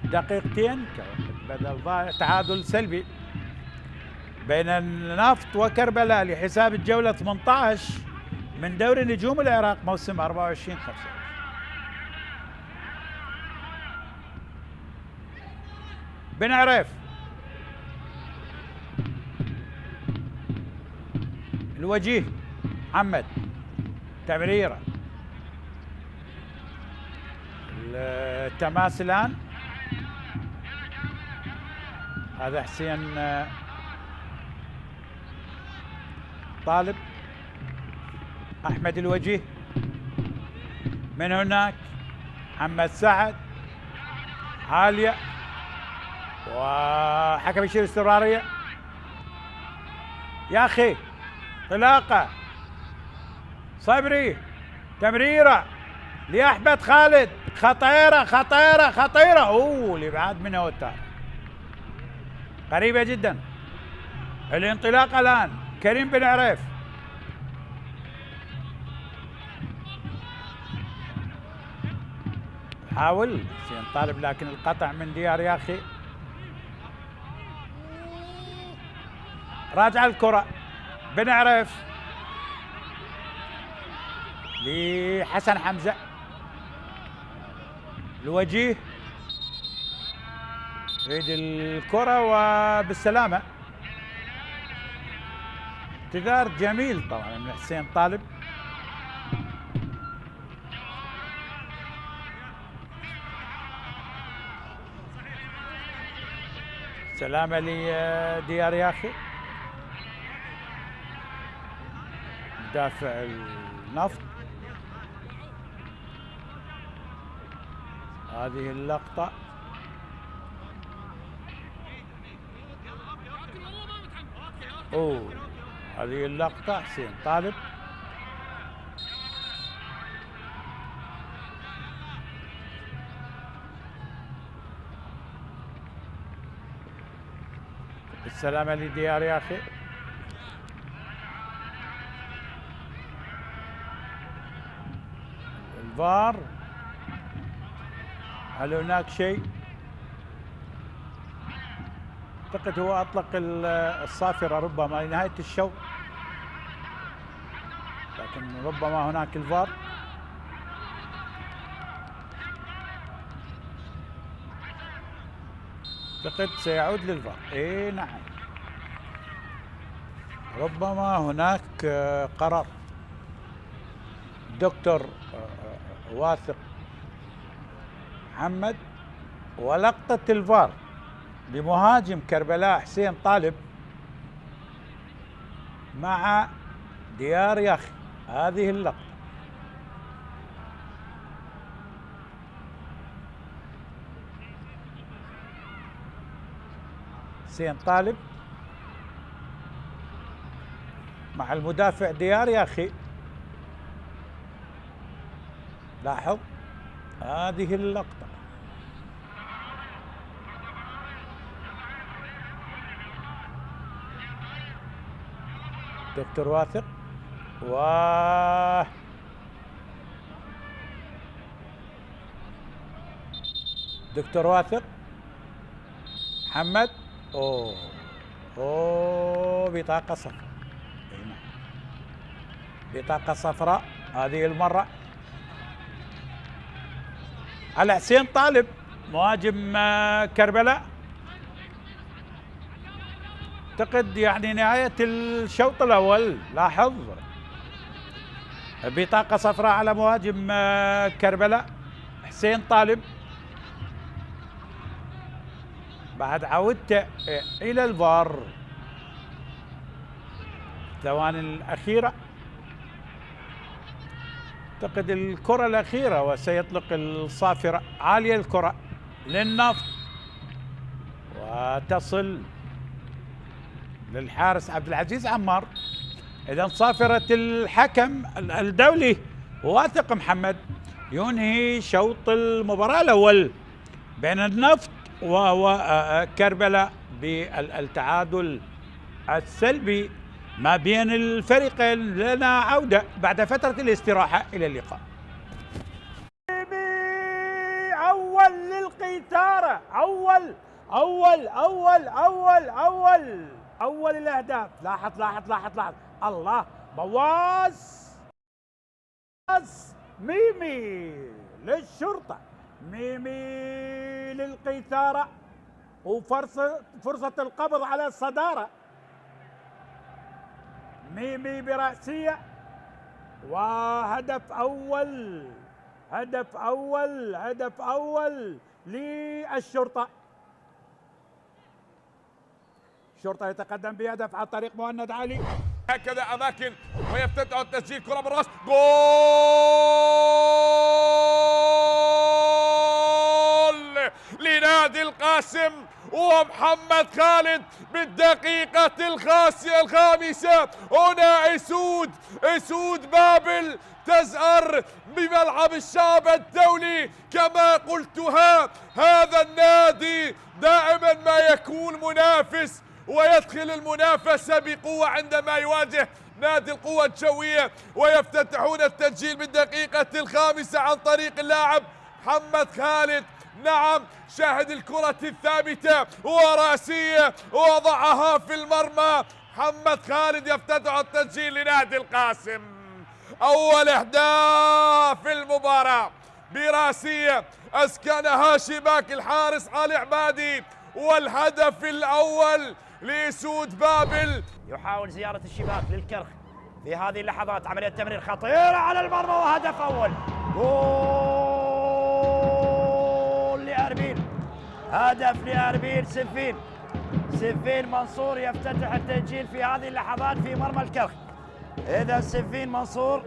دقيقتين كوقت بدل ضائع، تعادل سلبي بين النفط وكربلاء لحساب الجولة 18 من دوري نجوم العراق موسم 24/25. بن عريف، الوجيه محمد، تمريرة، التماس الآن، هذا حسين طالب، أحمد الوجيه، من هناك محمد سعد، عالية، وحكم يشير استمرارية. يا أخي طلاقة، صبري، تمريرة لأحمد خالد، خطيرة خطيرة خطيرة، أوه الإبعاد من أوتار، قريبة جدا. الانطلاق الآن كريم بن عريف، حاول حسين طالب لكن القطع من ديار يا أخي. راجع الكرة بن عريف لحسن حمزة، الوجيه يريد الكرة وبالسلامة. اعتذار جميل طبعا من حسين طالب. سلامة لديار ياخي مدافع النفط. هذه اللقطة هذه اللقطة حسين طالب السلامة لديار يا أخي. الفار، هل هناك شيء؟ اعتقد هو اطلق الصافرة ربما لنهاية الشوط، لكن ربما هناك الفار. اعتقد سيعود للفار. اي نعم، ربما هناك قرار. دكتور واثق محمد، ولقطة الفار لمهاجم كربلاء حسين طالب مع ديار ياخي. هذه اللقطة حسين طالب مع المدافع ديار ياخي. لاحظ هذه اللقطة. دكتور واثق دكتور واثق محمد. بطاقة صفراء. بطاقة صفراء هذه المرة على حسين طالب مهاجم كربلاء. اعتقد يعني نهاية الشوط الأول. لاحظ بطاقة صفراء على مهاجم كربلاء حسين طالب بعد عودته إلى الفار. الثواني الأخيرة اعتقد الكرة الأخيرة، وسيطلق الصافرة عالية الكرة للنفط وتصل للحارس عبد العزيز عمار. إذا صافرة الحكم الدولي واثق محمد ينهي شوط المباراة الأول بين النفط وكربلاء بالتعادل السلبي ما بين الفريقين. لنا عودة بعد فترة الاستراحة، إلى اللقاء. أول للقيثارة، أول الأهداف. لاحظ الله، بواس ميمي للشرطة، ميمي للقيثارة، وفرصة القبض على الصدارة. ميمي برأسية، وهدف أول للشرطة. الشرطة يتقدم بهدف عن طريق مهند علي. هكذا أماكن ويفتتح التسجيل، كرة بالراس، جول لنادي القاسم ومحمد خالد بالدقيقة الخامسة. هنا اسود بابل تزأر بملعب الشعب الدولي. كما قلتها، هذا النادي دائما ما يكون منافس ويدخل المنافسة بقوة عندما يواجه نادي القوى الجوية، ويفتتحون التسجيل بالدقيقة الخامسة عن طريق اللاعب محمد خالد. نعم، شاهد الكرة الثابتة وراسية وضعها في المرمى. محمد خالد يفتتح التسجيل لنادي القاسم. أول إهداف في المباراة براسية أسكنها شباك الحارس علي عبادي، والهدف الأول لسود بابل. يحاول زيارة الشباك للكرخ في هذه اللحظات، عملية تمرير خطيرة على المرمى وهدف أول. جول لأربيل، هدف لأربيل. سفين منصور يفتتح التسجيل في هذه اللحظات في مرمى الكرخ. إذا سفين منصور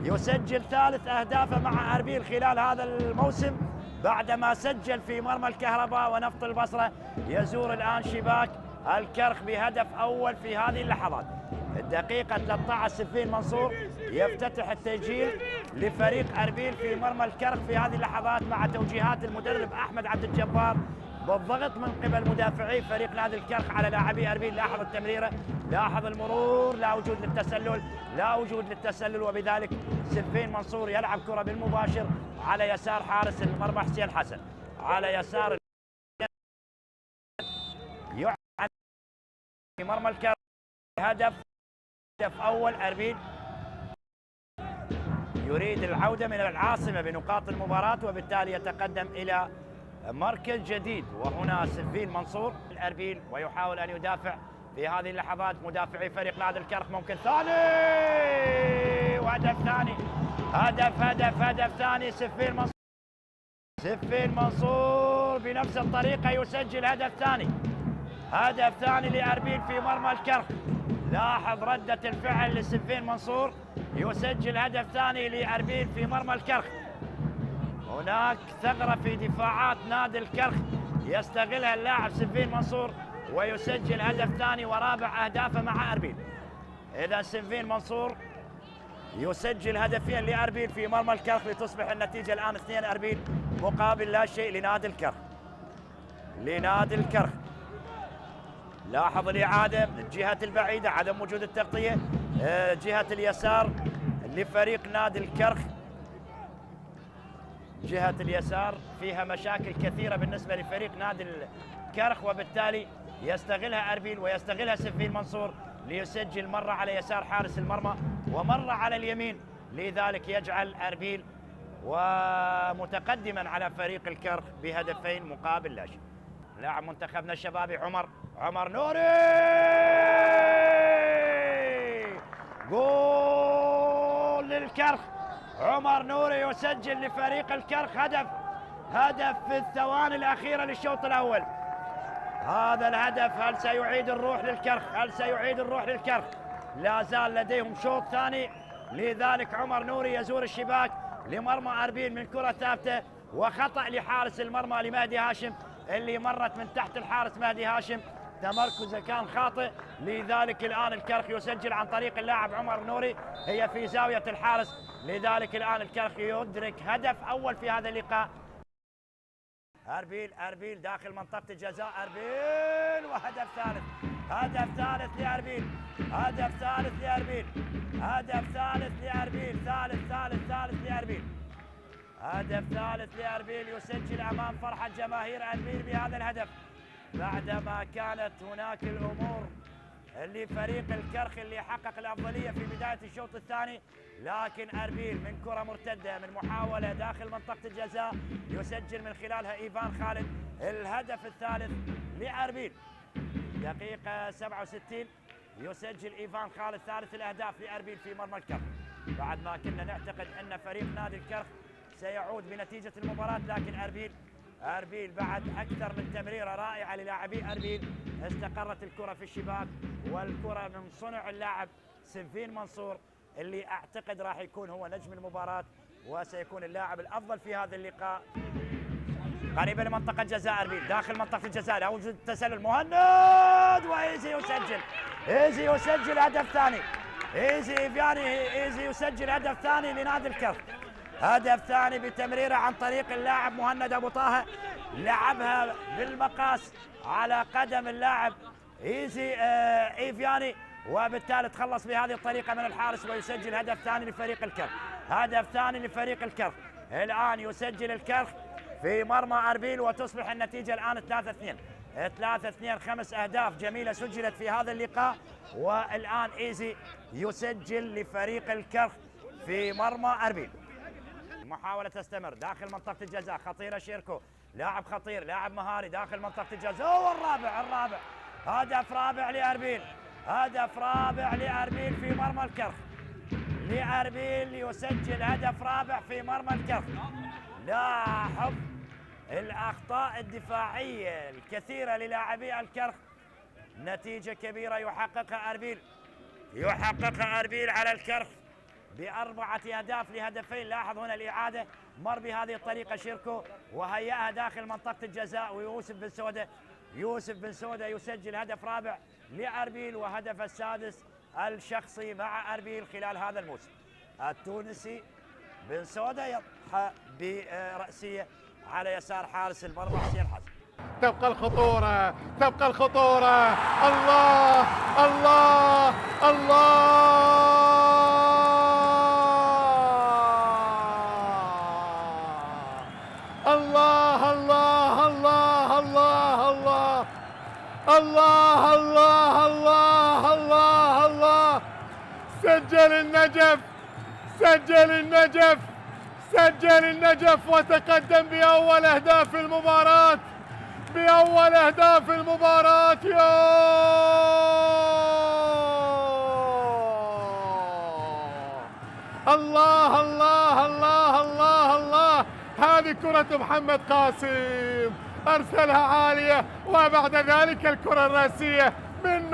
يسجل ثالث أهدافه مع أربيل خلال هذا الموسم بعدما سجل في مرمى الكهرباء ونفط البصرة. يزور الآن شباك الكرخ بهدف أول في هذه اللحظات. الدقيقة 13 سفين منصور يفتتح التسجيل لفريق أربيل في مرمى الكرخ في هذه اللحظات مع توجيهات المدرب أحمد عبد الجبار بالضغط من قبل مدافعي فريق نادي الكرخ على لاعبي أربيل. لاحظ التمريرة، لاحظ المرور، لا وجود للتسلل، وبذلك سفين منصور يلعب كرة بالمباشر على يسار حارس المرمى حسين حسن، على يسار في مرمى الكرخ. هدف أول أربيل يريد العودة من العاصمة بنقاط المباراة، وبالتالي يتقدم إلى مركز جديد. وهنا سفين منصور الأربيل ويحاول أن يدافع في هذه اللحظات مدافعي فريق نادي الكرخ. ممكن ثاني وهدف ثاني، هدف ثاني. سفين منصور بنفس الطريقة يسجل هدف ثاني لأربيل في مرمى الكرخ. لاحظ ردة الفعل لسفين منصور، يسجل هدف ثاني لأربيل في مرمى الكرخ. هناك ثغرة في دفاعات نادي الكرخ يستغلها اللاعب سفين منصور ويسجل هدف ثاني ورابع أهدافه مع أربيل. إذا سفين منصور يسجل هدفين لأربيل في مرمى الكرخ لتصبح النتيجة الآن 2 أربيل مقابل لا شيء لنادي الكرخ. لاحظ الإعادة من الجهة البعيدة، عدم وجود التغطية. جهة اليسار لفريق نادي الكرخ، جهة اليسار فيها مشاكل كثيرة بالنسبة لفريق نادي الكرخ، وبالتالي يستغلها أربيل ويستغلها سفين منصور ليسجل مرة على يسار حارس المرمى ومرة على اليمين، لذلك يجعل أربيل ومتقدما على فريق الكرخ بهدفين مقابل لا شيء. لاعب منتخبنا الشبابي عمر نوري. جول للكرخ. عمر نوري يسجل لفريق الكرخ هدف في الثواني الأخيرة للشوط الأول. هذا الهدف هل سيعيد الروح للكرخ؟ لا زال لديهم شوط ثاني، لذلك عمر نوري يزور الشباك لمرمى أربيل من كرة ثابتة، وخطأ لحارس المرمى لمهدي هاشم اللي مرت من تحت الحارس مهدي هاشم، تمركزه كان خاطئ، لذلك الآن الكرخ يسجل عن طريق اللاعب عمر نوري، هي في زاوية الحارس، لذلك الآن الكرخ يدرك هدف أول في هذا اللقاء. أربيل داخل منطقة الجزاء، أربيل وهدف ثالث لأربيل، هدف ثالث لأربيل يسجل أمام فرحة جماهير أربيل بهذا الهدف، بعدما كانت هناك الأمور لفريق الكرخ اللي حقق الأفضلية في بداية الشوط الثاني، لكن أربيل من كرة مرتدة من محاولة داخل منطقة الجزاء يسجل من خلالها إيفان خالد الهدف الثالث لأربيل. دقيقة 67 يسجل إيفان خالد ثالث الأهداف لأربيل في مرمى الكرخ، بعد ما كنا نعتقد أن فريق نادي الكرخ سيعود بنتيجة المباراة، لكن أربيل بعد أكثر من تمريرة رائعة للاعبي أربيل استقرت الكرة في الشباك، والكرة من صنع اللاعب سفين منصور اللي أعتقد راح يكون هو نجم المباراة وسيكون اللاعب الأفضل في هذا اللقاء. قريبة لمنطقة جزاء أربيل، داخل منطقة الجزاء لا وجود تسلل، مهند وإيزي يسجل هدف ثاني، إيزي يسجل هدف ثاني لنادي الكرخ، هدف ثاني بتمريره عن طريق اللاعب مهند أبو طه، لعبها بالمقاس على قدم اللاعب إيفياني، وبالتالي تخلص بهذه الطريقة من الحارس ويسجل هدف ثاني لفريق الكرخ. الآن يسجل الكرخ في مرمى أربيل وتصبح النتيجة الآن 3-2. 5 أهداف جميلة سجلت في هذا اللقاء، والآن إيزي يسجل لفريق الكرخ في مرمى أربيل. محاولة تستمر داخل منطقة الجزاء، خطيرة شيركو، لاعب خطير، لاعب مهاري داخل منطقة الجزاء، والرابع هدف رابع لأربيل في مرمى الكرخ، لأربيل يسجل هدف رابع في مرمى الكرخ. لاحظ الأخطاء الدفاعية الكثيرة للاعبي الكرخ، نتيجة كبيرة يحققها أربيل على الكرخ ب4 أهداف لهدفين. لاحظ هنا الإعادة، مر بهذه الطريقة شيركو وهيأها داخل منطقة الجزاء، ويوسف بن سودة يسجل هدف رابع لأربيل وهدف السادس الشخصي مع أربيل خلال هذا الموسم. التونسي بن سودة يضحى برأسية على يسار حارس المرمى حسين حسن. تبقى الخطورة، الله الله الله الله الله الله الله الله الله الله الله الله. سجل النجف وتقدم بأول أهداف المباراة، يا الله الله الله الله الله. هذه كرة محمد قاسم أرسلها عالية، وبعد ذلك الكرة الرأسية من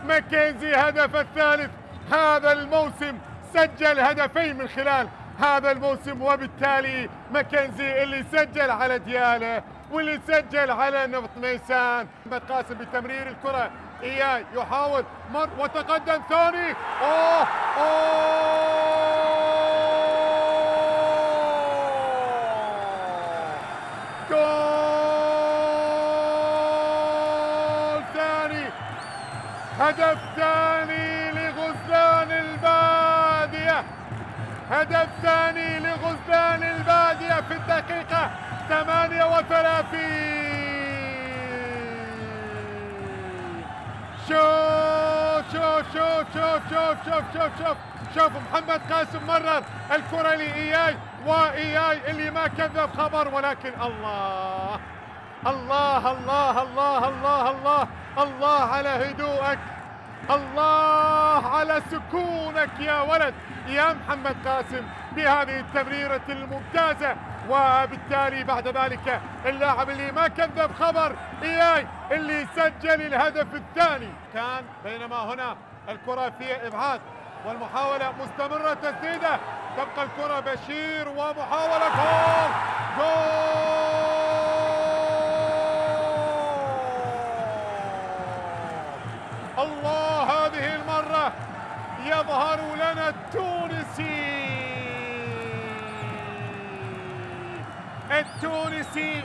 ماكنزي هدف الثالث هذا الموسم، سجل هدفين من خلال هذا الموسم، وبالتالي ماكنزي اللي سجل على دياله واللي سجل على نفط ميسان. محمد قاسم بتمرير الكرة إياه يحاول مر وتقدم ثاني، جول ثاني، هدف ثاني لغزلان البادية، في الدقيقة 38. شوف محمد قاسم مرر الكرة لإياي وإياي اللي ما كذب خبر، ولكن الله الله الله الله الله الله الله على هدوءك، الله على سكونك يا ولد يا محمد قاسم بهذه التمريرة الممتازة. وبالتالي بعد ذلك اللاعب اللي ما كذب خبر إياي اللي سجل الهدف الثاني كان. بينما هنا الكرة في إبعاد والمحاولة مستمرة، تسديدة، تبقى الكرة بشير ومحاولة جول جول. الله، هذه المرة يظهر لنا التونسي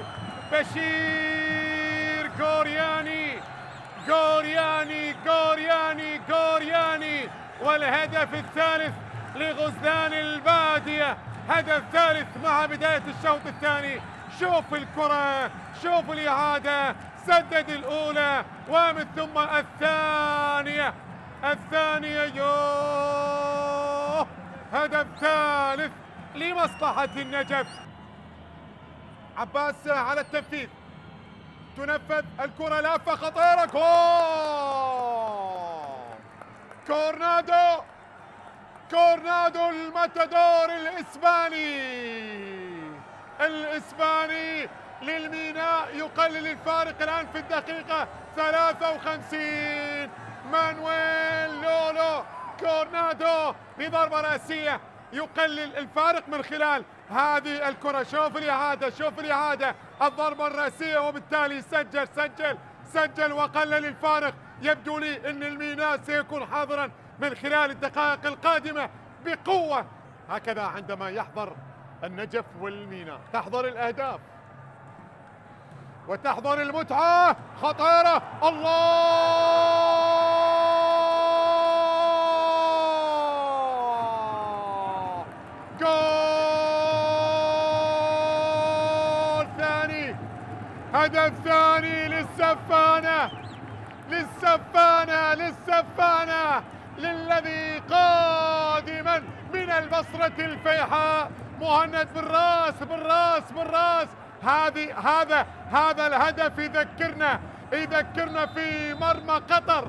بشير غورياني غورياني غورياني غورياني. والهدف الثالث لغزلان البادية، هدف ثالث مع بداية الشوط الثاني. شوف الكرة، شوف الإعادة، سدد الأولى ومن ثم الثانية يوه، هدف ثالث لمصلحة النجف. عباس على التنفيذ، تنفذ الكرة، لافة خطيرة، كورنادو الماتادور الإسباني للميناء يقلل الفارق الآن في الدقيقة 53. مانويل لولو كورنادو بضربة رأسية يقلل الفارق من خلال هذه الكرة. شوف الإعادة، الضربة الرأسية، وبالتالي سجل وقلل الفارق. يبدو لي أن الميناء سيكون حاضرا من خلال الدقائق القادمة بقوة. هكذا عندما يحضر النجف والميناء تحضر الأهداف وتحضر المتعة. خطيرة، الله، جول ثاني، هدف ثاني للسفانة للذي قادما من البصرة الفيحاء. مهند بالراس. هذا الهدف يذكرنا في مرمى قطر.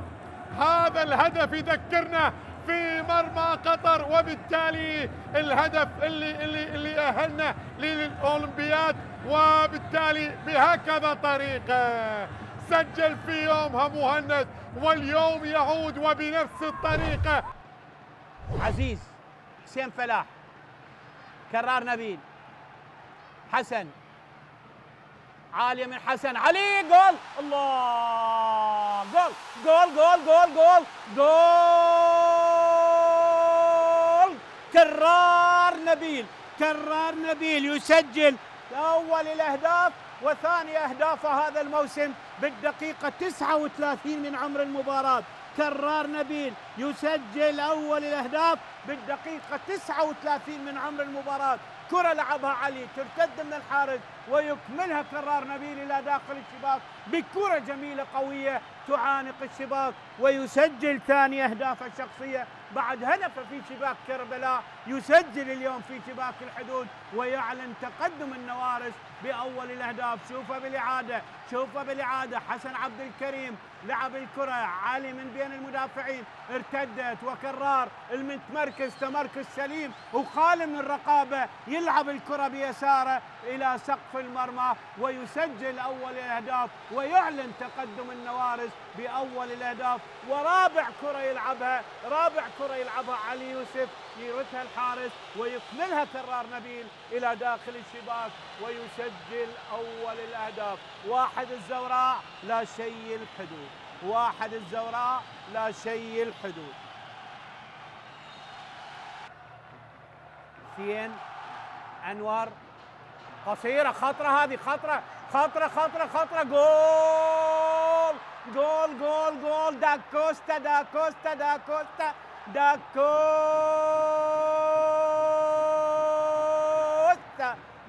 هذا الهدف يذكرنا في مرمى قطر، وبالتالي الهدف اللي أهلنا للأولمبياد. وبالتالي بهكذا طريقة سجل في يومها مهند، واليوم يعود وبنفس الطريقة. عزيز، حسين فلاح، كرار نبيل، حسن، عالية من حسن، علي، جول، الله، جول. كرار نبيل يسجل أول الأهداف وثاني أهدافه هذا الموسم بالدقيقة 39 من عمر المباراة. كرار نبيل يسجل أول الأهداف بالدقيقة 39 من عمر المباراة. كرة لعبها علي، ترتد من الحارس ويكملها كرار نبيل إلى داخل الشباك بكرة جميلة قوية تعانق الشباك، ويسجل ثاني أهدافه الشخصية بعد هدفه في شباك كربلاء. يسجل اليوم في شباك الحدود ويعلن تقدم النوارس بأول الأهداف. شوفه بالإعادة، حسن عبد الكريم لعب الكرة، علي من بين المدافعين، ارتدت، وكرار المتمركز تمركز سليم وخالي من الرقابة، يلعب الكرة بيساره إلى سقف المرمى ويسجل أول الأهداف ويعلن تقدم النوارس بأول الأهداف. ورابع كرة يلعبها علي يوسف، يردها الحارس ويكملها كرار نبيل إلى داخل الشباك ويسجل أول الأهداف. واحد الزوراء لا شيء الحدود. حسين أنور، قصيرة، خطرة، هذه خطرة، جول.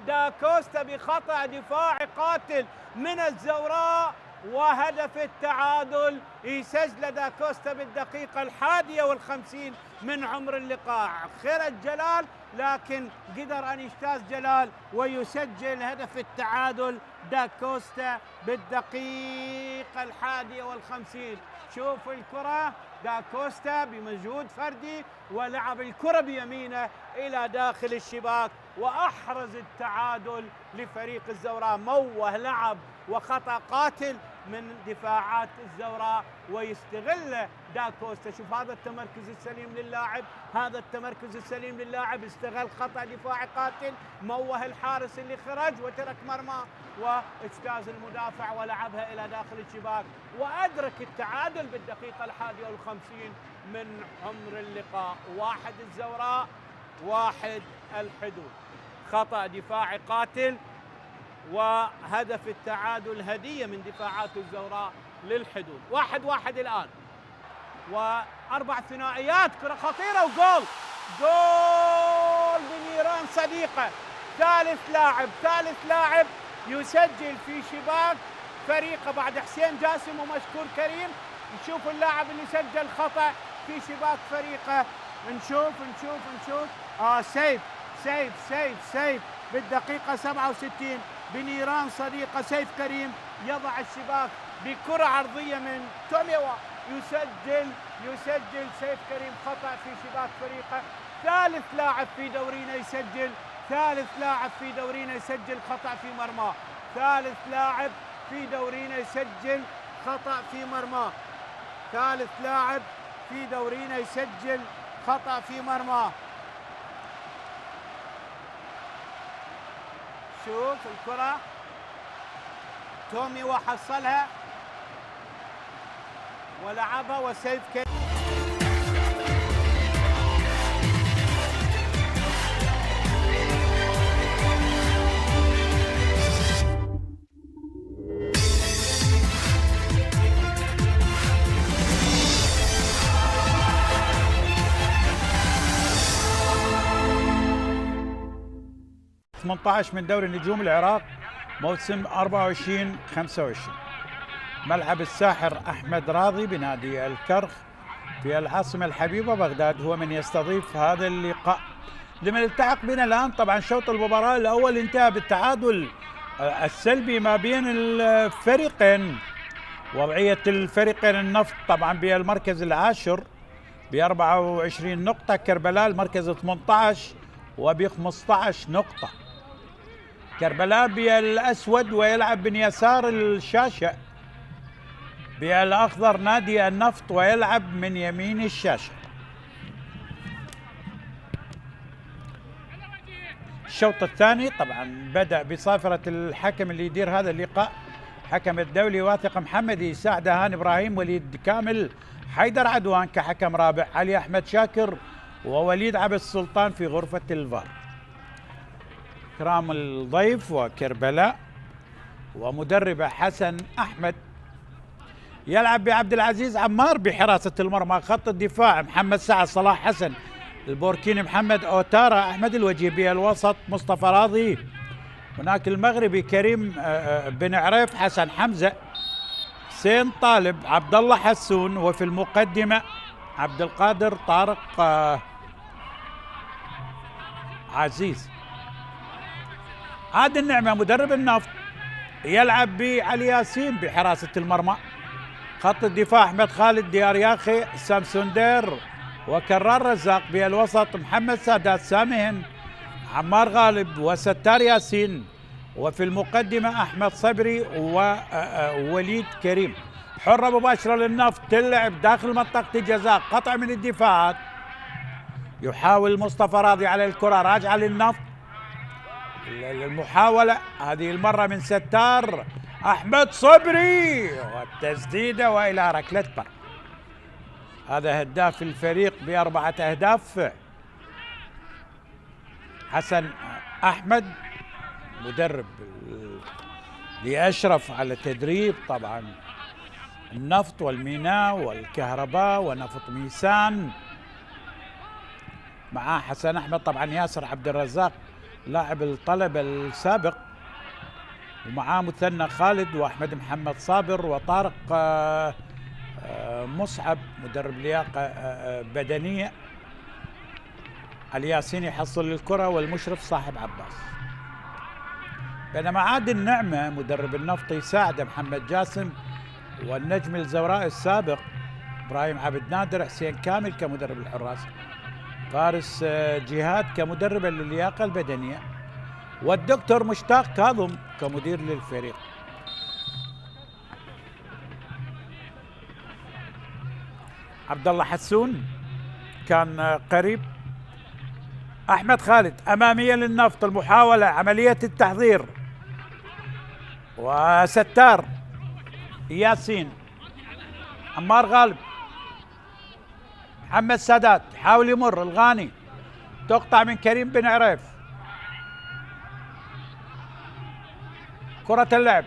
داكوستا بخطأ دفاعي قاتل من الزوراء، وهدف التعادل يسجل داكوستا بالدقيقة 51 من عمر اللقاء. خيرت جلال لكن قدر أن يجتاز جلال ويسجل هدف التعادل داكوستا بالدقيقة 51. شوف الكرة داكوستا بمجهود فردي ولعب الكرة بيمينه إلى داخل الشباك وأحرز التعادل لفريق الزوراء. موه لعب وخطأ قاتل من دفاعات الزوراء ويستغل داكوستا. شوف هذا التمركز السليم للاعب، هذا التمركز السليم للاعب، استغل خطأ دفاعي قاتل، موه الحارس اللي خرج وترك مرمى واجتاز المدافع ولعبها إلى داخل الشباك وأدرك التعادل بالدقيقة 51 من عمر اللقاء. 1 الزوراء 1 الحدود. خطأ دفاعي قاتل وهدف التعادل هدية من دفاعات الزوراء للحدود. 1-1 الآن وأربع ثنائيات، كرة خطيرة وجول. جول بنيران صديقة. ثالث لاعب يسجل في شباك فريقه بعد حسين جاسم ومشكور كريم. نشوف اللاعب اللي سجل خطأ في شباك فريقه. نشوف سيف بالدقيقة 67 بنيران صديقة. سيف كريم يضع الشباك بكرة عرضية من توميوا. يسجل سيف كريم خطأ في شباك فريقه. ثالث لاعب في دورينا يسجل خطأ في مرماه. ثالث لاعب في دورينا يسجل خطأ في مرماه. شوف الكرة تومي وحصلها ولعبها وسيف كريم. من دوري نجوم العراق موسم 24-25. ملعب الساحر أحمد راضي بنادي الكرخ في العاصمة الحبيبة بغداد هو من يستضيف هذا اللقاء. لمن التحق بنا الآن طبعا شوط المباراة الأول انتهى بالتعادل السلبي ما بين الفريقين. وضعية الفريقين النفط طبعا بالمركز العاشر ب24 نقطة، كربلاء المركز 18 وب15 نقطة. كربلاء بالأسود ويلعب من يسار الشاشة، بالأخضر نادي النفط ويلعب من يمين الشاشة. الشوط الثاني طبعا بدأ بصافرة الحكم اللي يدير هذا اللقاء، حكم الدولي واثق محمد، يساعد هاني إبراهيم، وليد كامل، حيدر عدوان كحكم رابع، علي أحمد شاكر ووليد عبد السلطان في غرفة الفار. إكرام الضيف وكربلاء ومدربه حسن أحمد. يلعب بعبد العزيز عمار بحراسة المرمى. خط الدفاع محمد سعد، صلاح حسن، البوركيني محمد أوتارا، أحمد الوجيبي. الوسط مصطفى راضي، هناك المغربي كريم بن عريف، حسن حمزة، حسين طالب، عبد الله حسون، وفي المقدمة عبد القادر طارق عزيز. عادل النعمة مدرب النفط يلعب بعلي ياسين بحراسة المرمى. خط الدفاع أحمد خالد، ديار ياخي، سامسون دير وكرار رزاق. بالوسط محمد سادات، سامهن، عمار غالب وستار ياسين. وفي المقدمة أحمد صبري ووليد كريم. حرة مباشرة للنفط، تلعب داخل منطقة الجزاء، قطع من الدفاعات. يحاول مصطفى راضي على الكرة، راجعة للنفط. المحاولة هذه المرة من ستار أحمد صبري والتسديدة وإلى ركلة مرمى. هذا هداف الفريق ب4 أهداف حسن أحمد، مدرب لأشرف على تدريب طبعا النفط والميناء والكهرباء ونفط ميسان. معاه حسن أحمد طبعا ياسر عبد الرزاق لاعب الطلبة السابق، ومعاه مثنى خالد وأحمد محمد صابر وطارق مصعب مدرب لياقة بدنية. علي ياسين يحصل الكرة والمشرف صاحب عباس، بينما عادل نعمة مدرب النفط يساعد محمد جاسم والنجم الزوراء السابق ابراهيم عبد نادر، حسين كامل كمدرب الحراس، فارس جهاد كمدرب للياقة البدنية، والدكتور مشتاق كاظم كمدير للفريق. عبد الله حسون كان قريب. احمد خالد امامية للنفط، المحاولة عملية التحضير، وستار ياسين، عمار غالب، محمد سادات يحاول يمر، الغاني تقطع من كريم بن عريف، كرة اللعب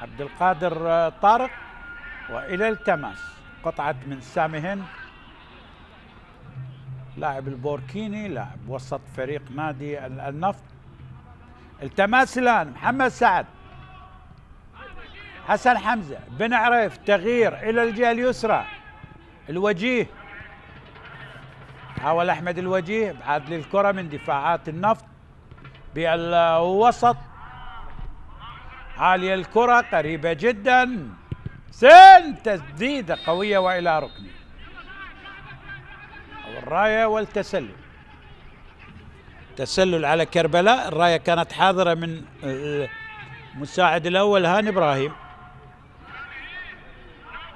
عبد القادر طارق، والى التماس قطعت من سامي هند لاعب البوركيني لاعب وسط فريق نادي النفط. التماس الان محمد سعد، حسن حمزة، بن عريف، تغيير الى الجهة اليسرى، الوجيه حاول احمد الوجيه ابعاد للكرة من دفاعات النفط بالوسط، عالية الكرة قريبة جدا، تسديدة قوية والى ركني، الراية والتسلل، تسلل على كربلاء، الراية كانت حاضرة من المساعد الاول هاني ابراهيم.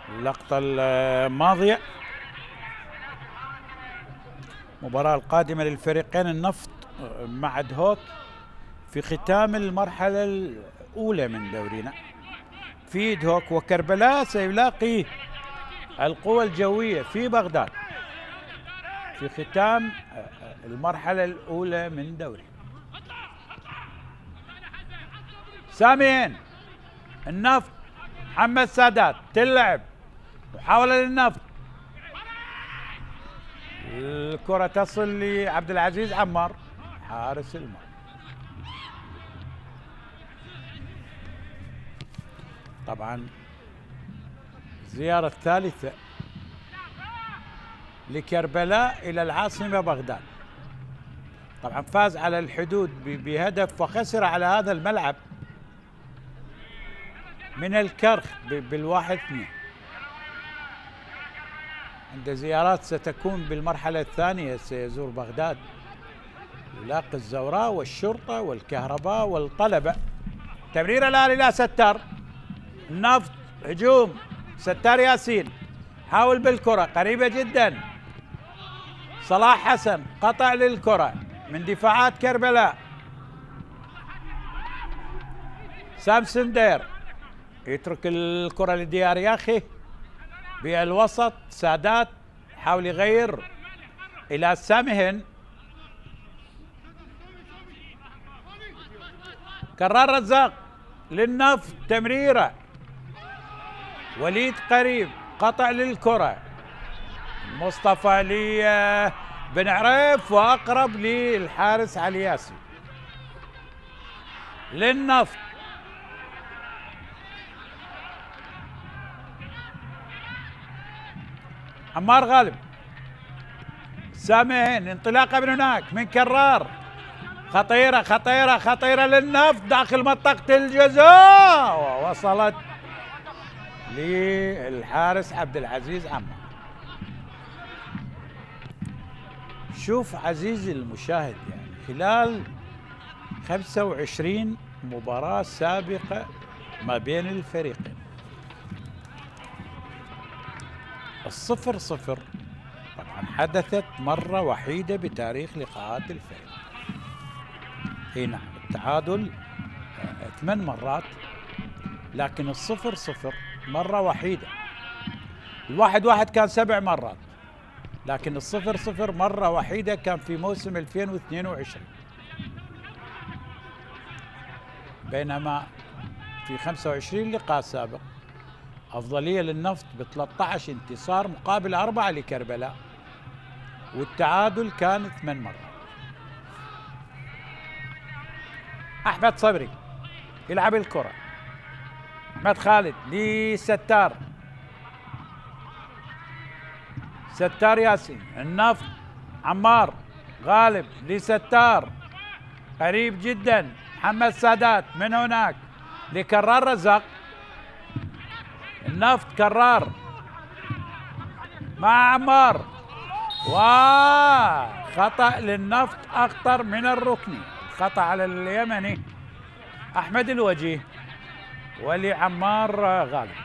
اللقطة الماضية المباراة القادمة للفريقين النفط مع دهوك في ختام المرحلة الأولى من دورينا. في دهوك وكربلاء سيلاقي القوى الجوية في بغداد في ختام المرحلة الأولى من دوري. ساميين النفط، محمد سادات تلعب، محاولة للنفط، الكرة تصل لعبد العزيز عمار حارس المرمى. طبعا الزيارة الثالثة لكربلاء إلى العاصمة بغداد، طبعا فاز على الحدود بهدف وخسر على هذا الملعب من الكرخ بال1-2. عند زيارات ستكون بالمرحلة الثانية سيزور بغداد، يلاقي الزوراء والشرطة والكهرباء والطلبة. تمرير الآن إلى ستار النفط، هجوم ستار ياسين، حاول بالكرة قريبة جدا، صلاح حسن قطع للكرة من دفاعات كربلاء، سامسون دير يترك الكرة لديار ياخي بالوسط، سادات حاول يغير إلى سامهن، كرار رزاق للنفط تمريرة، وليد قريب قطع للكرة، مصطفى لي بن عريف وأقرب للحارس علي ياسين للنفط، عمار غالب، سامين انطلاقه من هناك من كرار، خطيرة خطيرة خطيرة للنفط داخل منطقة الجزاء، ووصلت للحارس عبد العزيز عمار. شوف عزيزي المشاهد، يعني خلال 25 مباراة سابقة ما بين الفريقين، 0-0 طبعا حدثت مرة وحيدة بتاريخ لقاءات الفريق. اي نعم، التعادل 8 مرات، لكن 0-0 مرة وحيدة. 1-1 كان 7 مرات، لكن 0-0 مرة وحيدة كان في موسم 2022. بينما في 25 لقاء سابق أفضلية للنفط ب13 انتصار مقابل 4 لكربلاء، والتعادل كان 8 مرات. أحمد صبري يلعب الكرة، أحمد خالد لستار، ستار ياسين، النفط عمار، غالب لستار، قريب جدا محمد سادات، من هناك لكرار رزق، النفط كرار مع عمار، وخطأ للنفط أخطر من الركني، خطأ على اليمني أحمد الوجيه ولعمار غالب.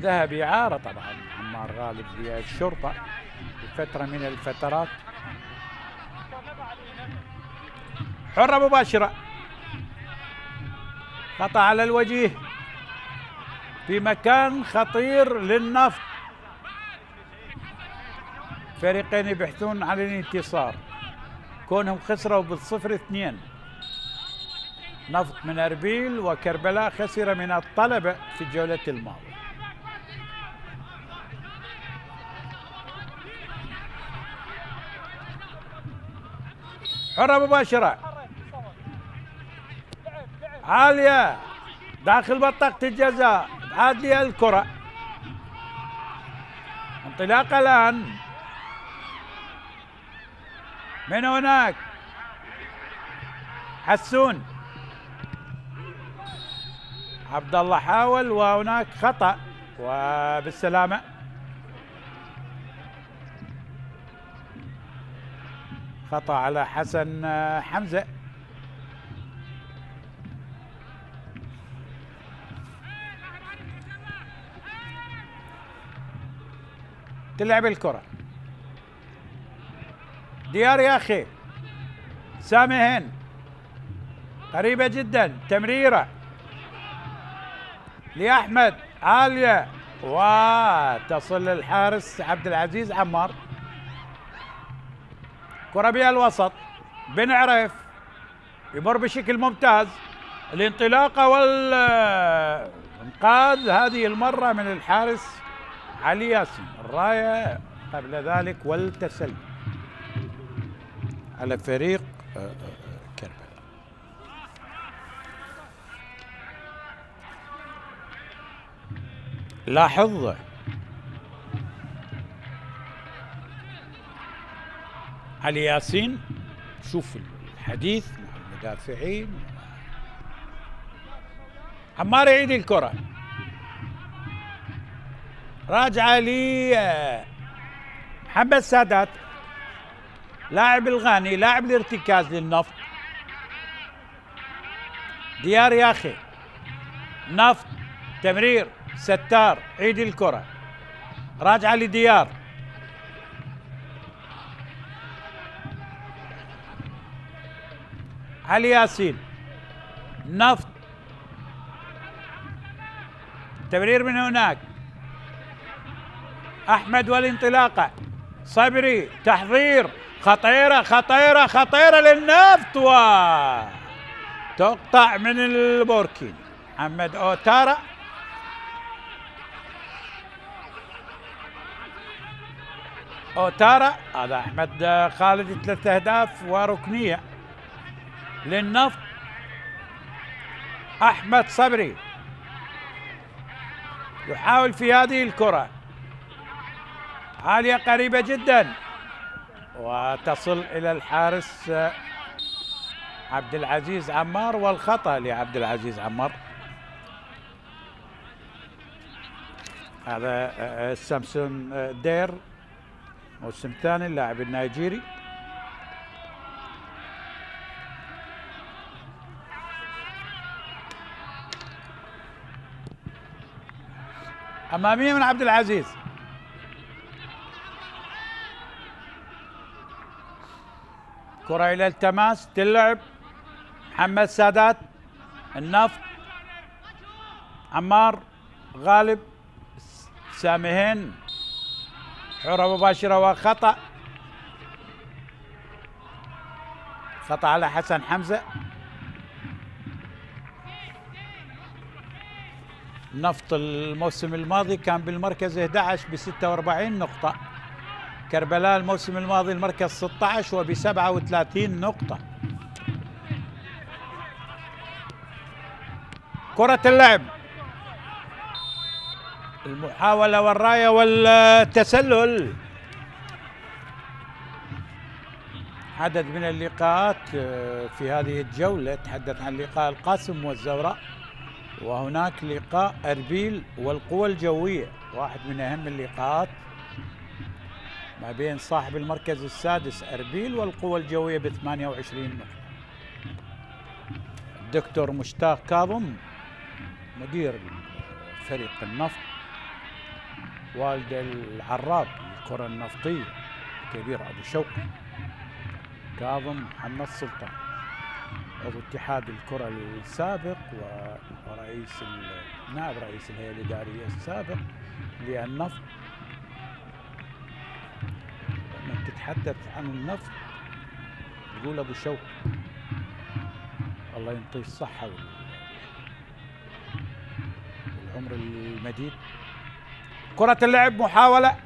ذهب إعارة طبعا عمار غالب للشرطة في فترة من الفترات. حرة مباشرة، خطأ على الوجيه في مكان خطير للنفط. فريقين يبحثون عن الانتصار كونهم خسروا ب0-2. نفط من أربيل وكربلاء خسر من الطلبة في الجولة الماضية. حرة مباشرة عالية داخل منطقة الجزاء، عادلة الكرة، انطلاقة الآن من هناك حسون، عبد الله حاول وهناك خطأ وبالسلامة. خطأ على حسن حمزة. تلعب الكرة ديار يا أخي، سامي هند قريبة جدا، تمريرة لأحمد عالية وتصل للحارس عبد العزيز عمار. كرة بها الوسط، بن عريف يمر بشكل ممتاز، الانطلاقة والانقاذ هذه المرة من الحارس علي ياسين، الراية قبل ذلك والتسلل على فريق كربلاء. لاحظ علي ياسين، شوف الحديث مع المدافعين. عمار يعيد الكرة، راجعة لي محمد سادات، لاعب الغاني، لاعب الارتكاز للنفط. ديار يا أخي، نفط تمرير ستار، عيد الكرة، راجعة لديار، علي ياسين، نفط تمرير من هناك، أحمد والانطلاقة، صبري تحضير، خطيرة خطيرة خطيرة للنفط وتقطع من البوركيني محمد أوتارا. أوتارا هذا أحمد خالد 3 أهداف وركنية للنفط. أحمد صبري يحاول في هذه الكرة عالية قريبة جدا وتصل إلى الحارس عبد العزيز عمار، والخطأ لعبد العزيز عمار. هذا سامسون دير موسم ثاني، اللاعب النيجيري. أمامية من عبد العزيز، كرة إلى التماس، تلعب محمد سادات، النفط عمار غالب، سامهين، حرة مباشرة وخطأ، خطأ على حسن حمزة. نفط الموسم الماضي كان بالمركز 11 ب46 نقطة، كربلاء الموسم الماضي المركز 16 وب37 نقطة. كرة اللعب المحاولة والراية والتسلل. عدد من اللقاءات في هذه الجولة، تحدث عن لقاء القاسم والزوراء، وهناك لقاء أربيل والقوى الجوية، واحد من أهم اللقاءات ما بين صاحب المركز السادس أربيل والقوى الجوية ب 28 نقطة. الدكتور مشتاق كاظم مدير فريق النفط، والد العراب الكرة النفطية كبير أبو شوقي كاظم محمد سلطان، عضو اتحاد الكرة السابق ورئيس نائب رئيس الهيئة الإدارية السابق للنفط. لما تتحدث عن النفط تقول أبو شوقي الله ينطيه الصحة والعمر المديد. كرة اللعب، محاولة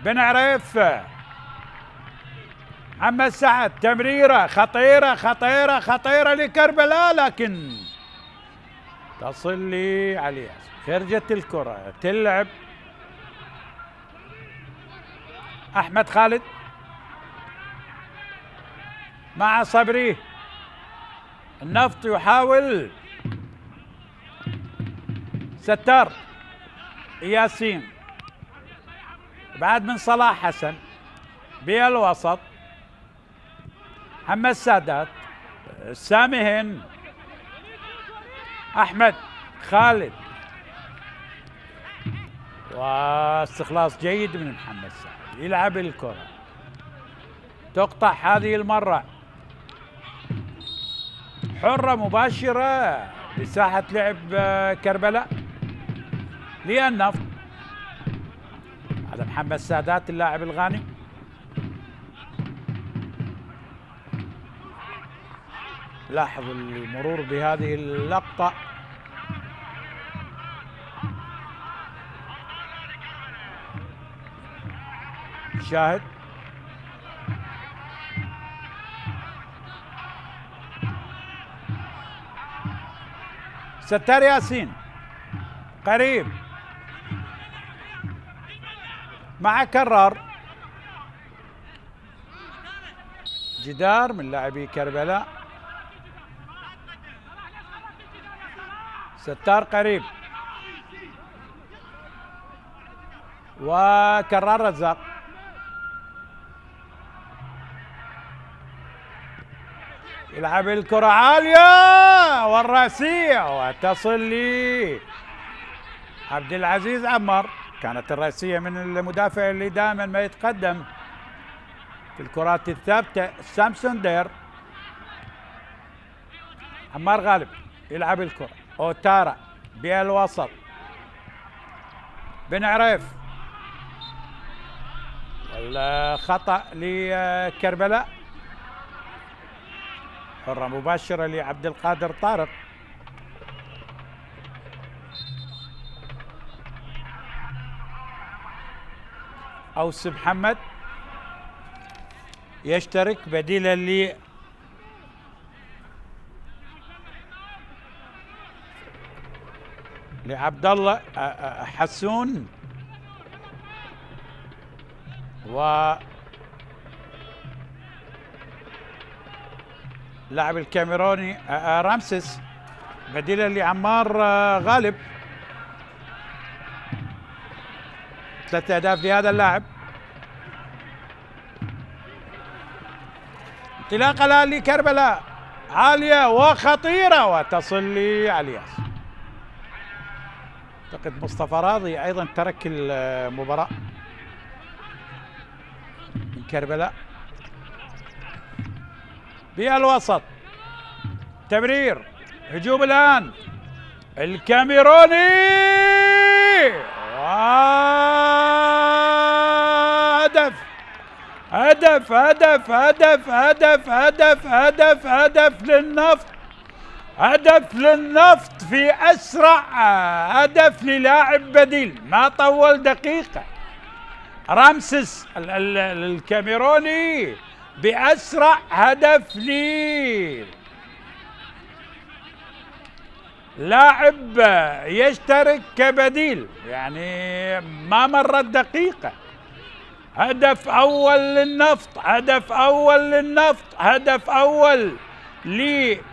بن عريف، محمد سعد، تمريرة خطيرة خطيرة خطيرة لكربلاء، لكن تصل لي علي. خرجت الكرة تلعب أحمد خالد مع صبري. النفط يحاول، ستار ياسين بعد من صلاح حسن بالوسط، محمد سادات، سامي هند، أحمد خالد، واستخلاص جيد من محمد سعد. يلعب الكرة، تقطع هذه المرة حرة مباشرة بساحة لعب كربلاء للنفط. هذا محمد سادات اللاعب الغاني، لاحظ المرور بهذه اللقطة. شاهد ستار ياسين قريب مع كرار، جدار من لاعبي كربلاء، ستار قريب وكرار رزاق. يلعب الكرة عالية والرأسية وتصل لي عبد العزيز عمار. كانت الرأسية من المدافع اللي دائما ما يتقدم في الكرات الثابتة، سامسون دير. عمار غالب يلعب الكرة، أوتارا بالوسط، بن عريف، والخطأ لكربلاء. حرة مباشرة لعبد القادر طارق. أوس محمد يشترك بديلا لعبد الله حسون، لاعب الكاميروني رامسيس بديلا لعمار غالب. 3 أهداف لهذا اللاعب. انطلاقة الآن لكربلاء عالية وخطيرة وتصل لي على الياس. اعتقد مصطفى راضي ايضا ترك المباراة من كربلاء. بالوسط تمرير، هجوم الآن الكاميروني، هدف هدف هدف هدف هدف هدف هدف هدف للنفط، هدف للنفط في أسرع هدف للاعب بديل، ما طول دقيقة. رامسيس الكاميروني بأسرع هدف لاعب يشترك كبديل، يعني ما مرت دقيقة. هدف أول للنفط، هدف أول للنفط، هدف أول للعنيد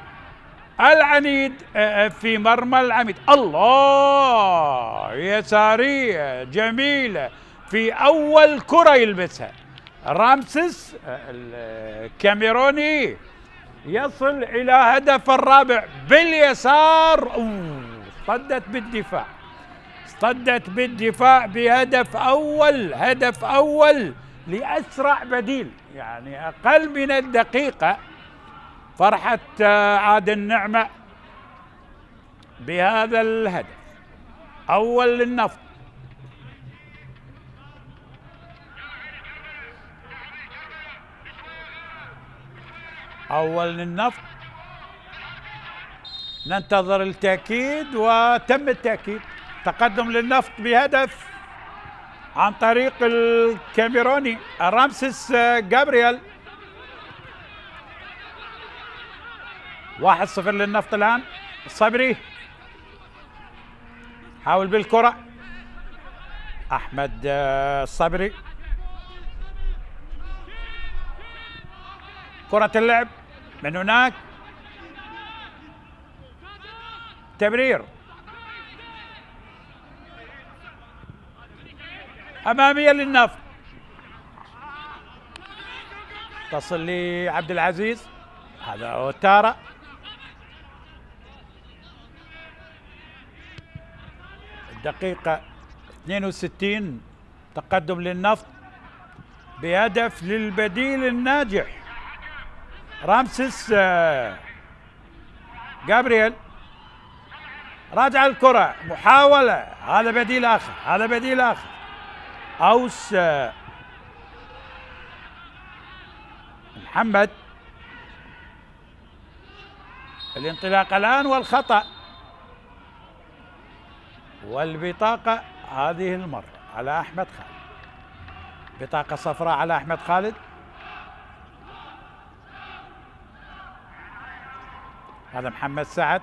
في مرمى العميد. الله، يسارية جميلة في أول كرة يلبسها رامسيس الكاميروني، يصل إلى هدف الرابع باليسار. صدت بالدفاع، صدت بالدفاع بهدف أول، هدف أول لأسرع بديل، يعني أقل من الدقيقة. فرحة عادل نعمة بهذا الهدف أول للنفط. أول للنفط، ننتظر التأكيد، وتم التأكيد. تقدم للنفط بهدف عن طريق الكاميروني رامسيس جابرييل. 1-0 للنفط الآن. الصبري حاول بالكرة، أحمد الصبري. كرة اللعب من هناك، تمرير أمامية للنفط، تصل لعبد العزيز، هذا أوتارا. الدقيقة 62، تقدم للنفط بهدف للبديل الناجح رامسيس جابرييل. راجع الكرة، محاولة، هذا بديل آخر، هذا بديل آخر. أوس محمد، الانطلاق الآن والخطأ، والبطاقة هذه المرة على أحمد خالد، بطاقة صفراء على أحمد خالد. هذا محمد سعد.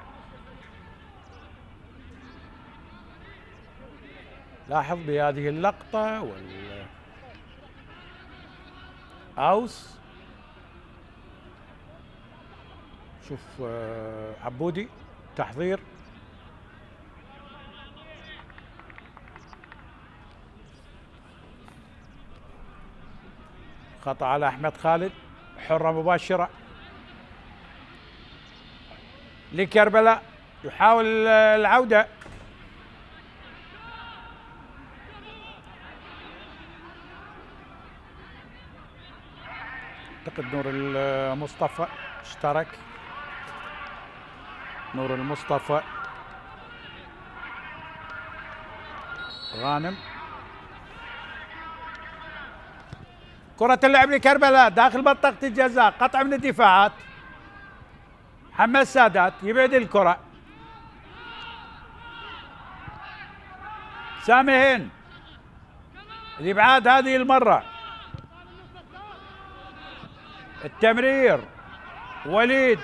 لاحظ بهذه اللقطة أوس، شوف عبودي، تحضير، خطأ على أحمد خالد، حرة مباشرة لكربلاء، يحاول العودة. اعتقد نور المصطفى اشترك، نور المصطفى غانم. كرة اللعب لكربلاء داخل منطقة الجزاء، قطع من الدفاعات. محمد سادات يبعد الكرة، سامي هين، الإبعاد هذه المرة، التمرير، وليد،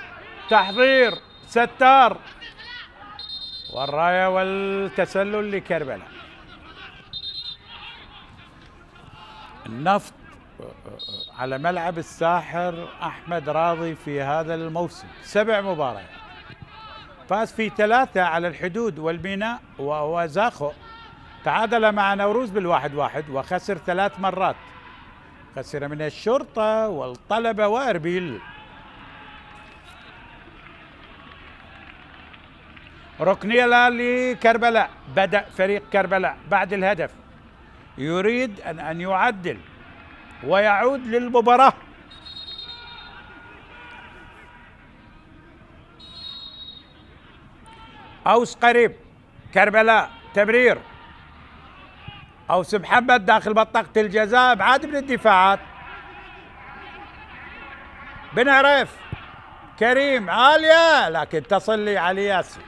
تحضير، ستار، والراية والتسلل لكربلاء. النفط على ملعب الساحر أحمد راضي في هذا الموسم 7 مباريات، فاز في 3 على الحدود والميناء وزاخو، تعادل مع نوروز بال1-1، وخسر 3 مرات، خسر من الشرطة والطلبة وأربيل. ركنية لكربلاء، بدأ فريق كربلاء بعد الهدف يريد أن يعدل ويعود للمباراة. أوس قريب، كربلاء، تمرير، أوس محمد داخل منطقة الجزاء، ابعاد من الدفاعات. بن عريف، كريم، عالية، لكن تصل لي علي ياسر.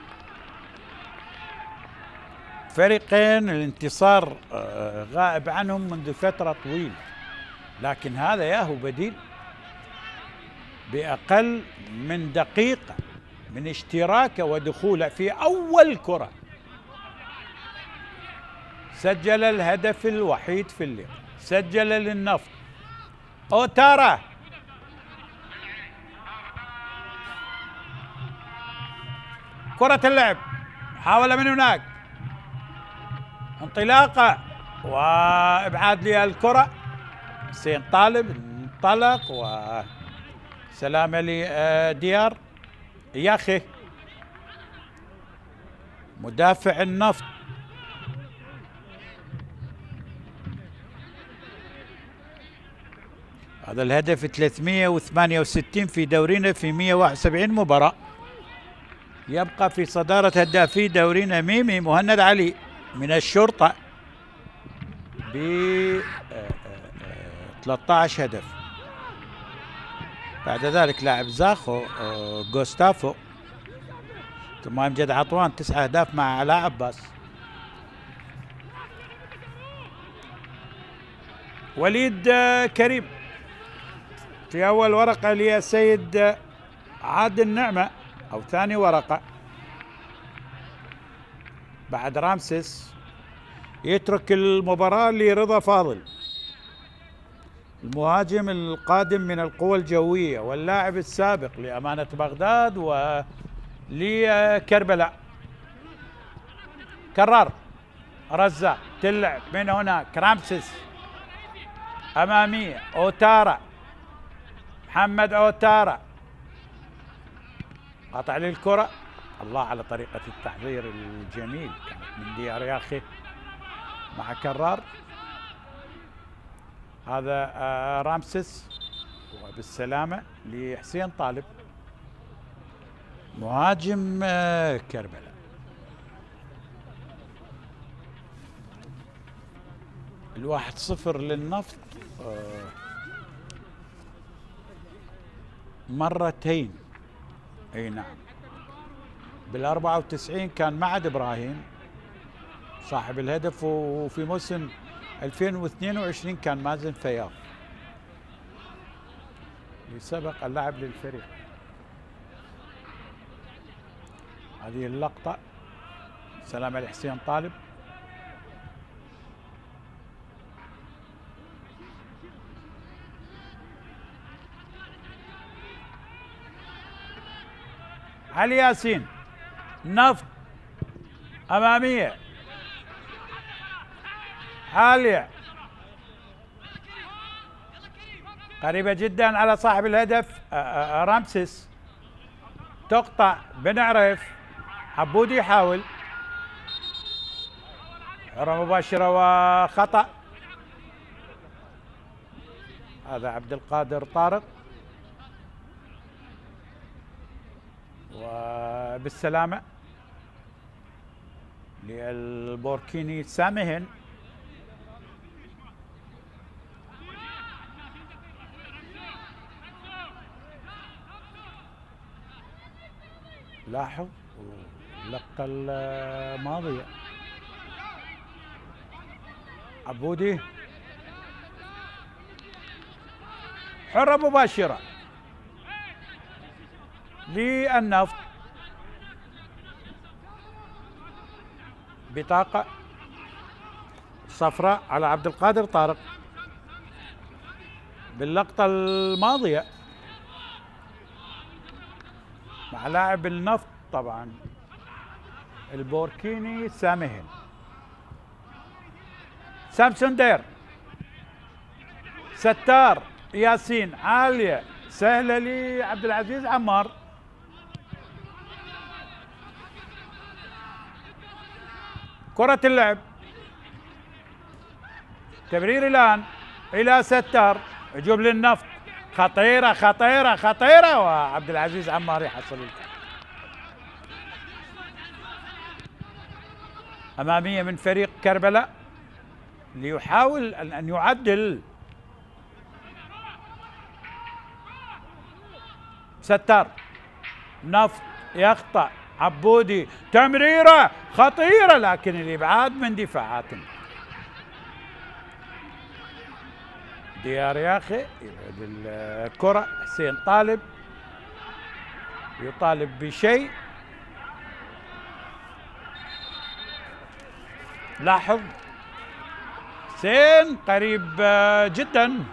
فريقين الانتصار غائب عنهم منذ فترة طويلة، لكن هذا ياهو بديل بأقل من دقيقة من اشتراكه ودخوله في أول كرة سجل الهدف الوحيد في اللقاء، سجل للنفط أوتارا. كرة اللعب، محاولة من هناك، انطلاقة وإبعاد للكرة. حسين طالب انطلق وسلامة لديار ياخي مدافع النفط. هذا الهدف 368 في دورينا في 171 مباراة. يبقى في صدارة هدافي دورينا ميمي مهند علي من الشرطة ب 13 هدف. بعد ذلك لاعب زاخو غوستافو، ثم امجد عطوان 9 اهداف مع علاء عباس. وليد كريم في اول ورقه لسيد عادل نعمه او ثاني ورقه. بعد رامسيس يترك المباراه لرضا فاضل، المهاجم القادم من القوى الجويه واللاعب السابق لامانه بغداد ولكربلاء. كرار رزاق تلعب من هناك، رامسيس اماميه، اوتارا، محمد اوتارا قطع للكره. الله على طريقه التحضير الجميل كانت من ديار ياخي مع كرار. هذا رامسيس وبالسلامه لحسين طالب مهاجم كربلاء. الواحد 0 للنفط مرتين. اي نعم، بال94 كان معد ابراهيم صاحب الهدف، وفي موسم 2022 كان مازن فياض اللي سبق اللعب للفريق. هذه اللقطة سلامة لحسين طالب. علي ياسين نفط أمامية عالية قريبة جدا على صاحب الهدف رامسيس، تقطع بنعرف. عبودي يحاول حرة مباشرة وخطأ. هذا عبد القادر طارق وبالسلامة للبوركيني سامهن. لاحظ اللقطة الماضية عبودي حرة مباشرة للنفط. بطاقة صفراء على عبد القادر طارق. باللقطة الماضية مع لاعب النفط طبعا البوركيني سامهن. سامسون دير، ستار ياسين عالية سهلة لعبد العزيز عمار. كرة اللعب، تمرير الآن إلى ستار، هجوم للنفط، خطيرة خطيرة خطيرة، وعبد العزيز عمار يحصل الكرة. أمامية من فريق كربلاء ليحاول أن يعدل. ستار نفط يخطأ، عبودي تمريرة خطيرة لكن الإبعاد من دفاعاتهم. ديار ياخي يبعد الكرة. حسين طالب يطالب بشيء. لاحظ حسين قريب جدا.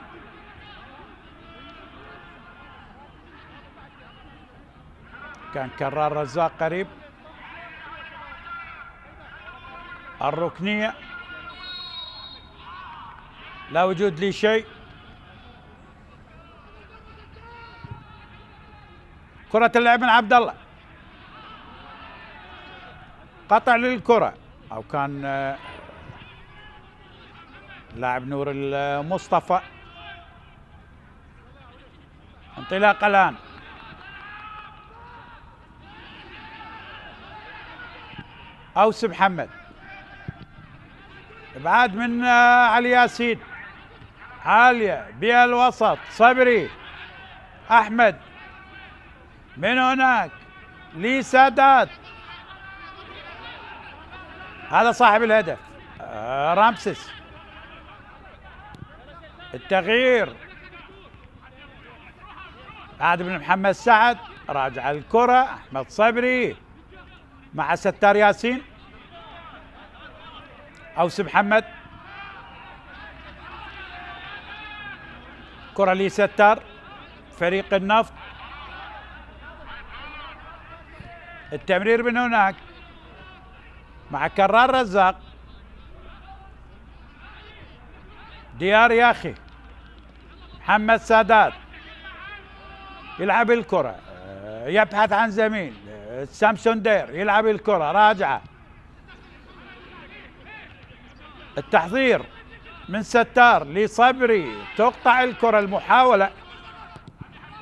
كان كرار رزاق قريب. الركنية لا وجود لي شيء. كرة اللعب من عبد الله. قطع للكرة او كان لاعب نور المصطفى. انطلاق الان. اوس محمد. ابعاد من علي ياسين. عالية بالوسط. صبري. احمد من هناك لسادات. هذا صاحب الهدف رامسيس. التغيير عاد بن محمد سعد. راجع الكرة احمد صبري مع ستار ياسين. اوس محمد. كرة لستار فريق النفط. التمرير من هناك مع كرار رزاق. ديار ياخي. محمد سادات يلعب الكرة يبحث عن زميل. سامسون دير يلعب الكرة راجعة. التحضير من ستار لصبري. تقطع الكرة. المحاولة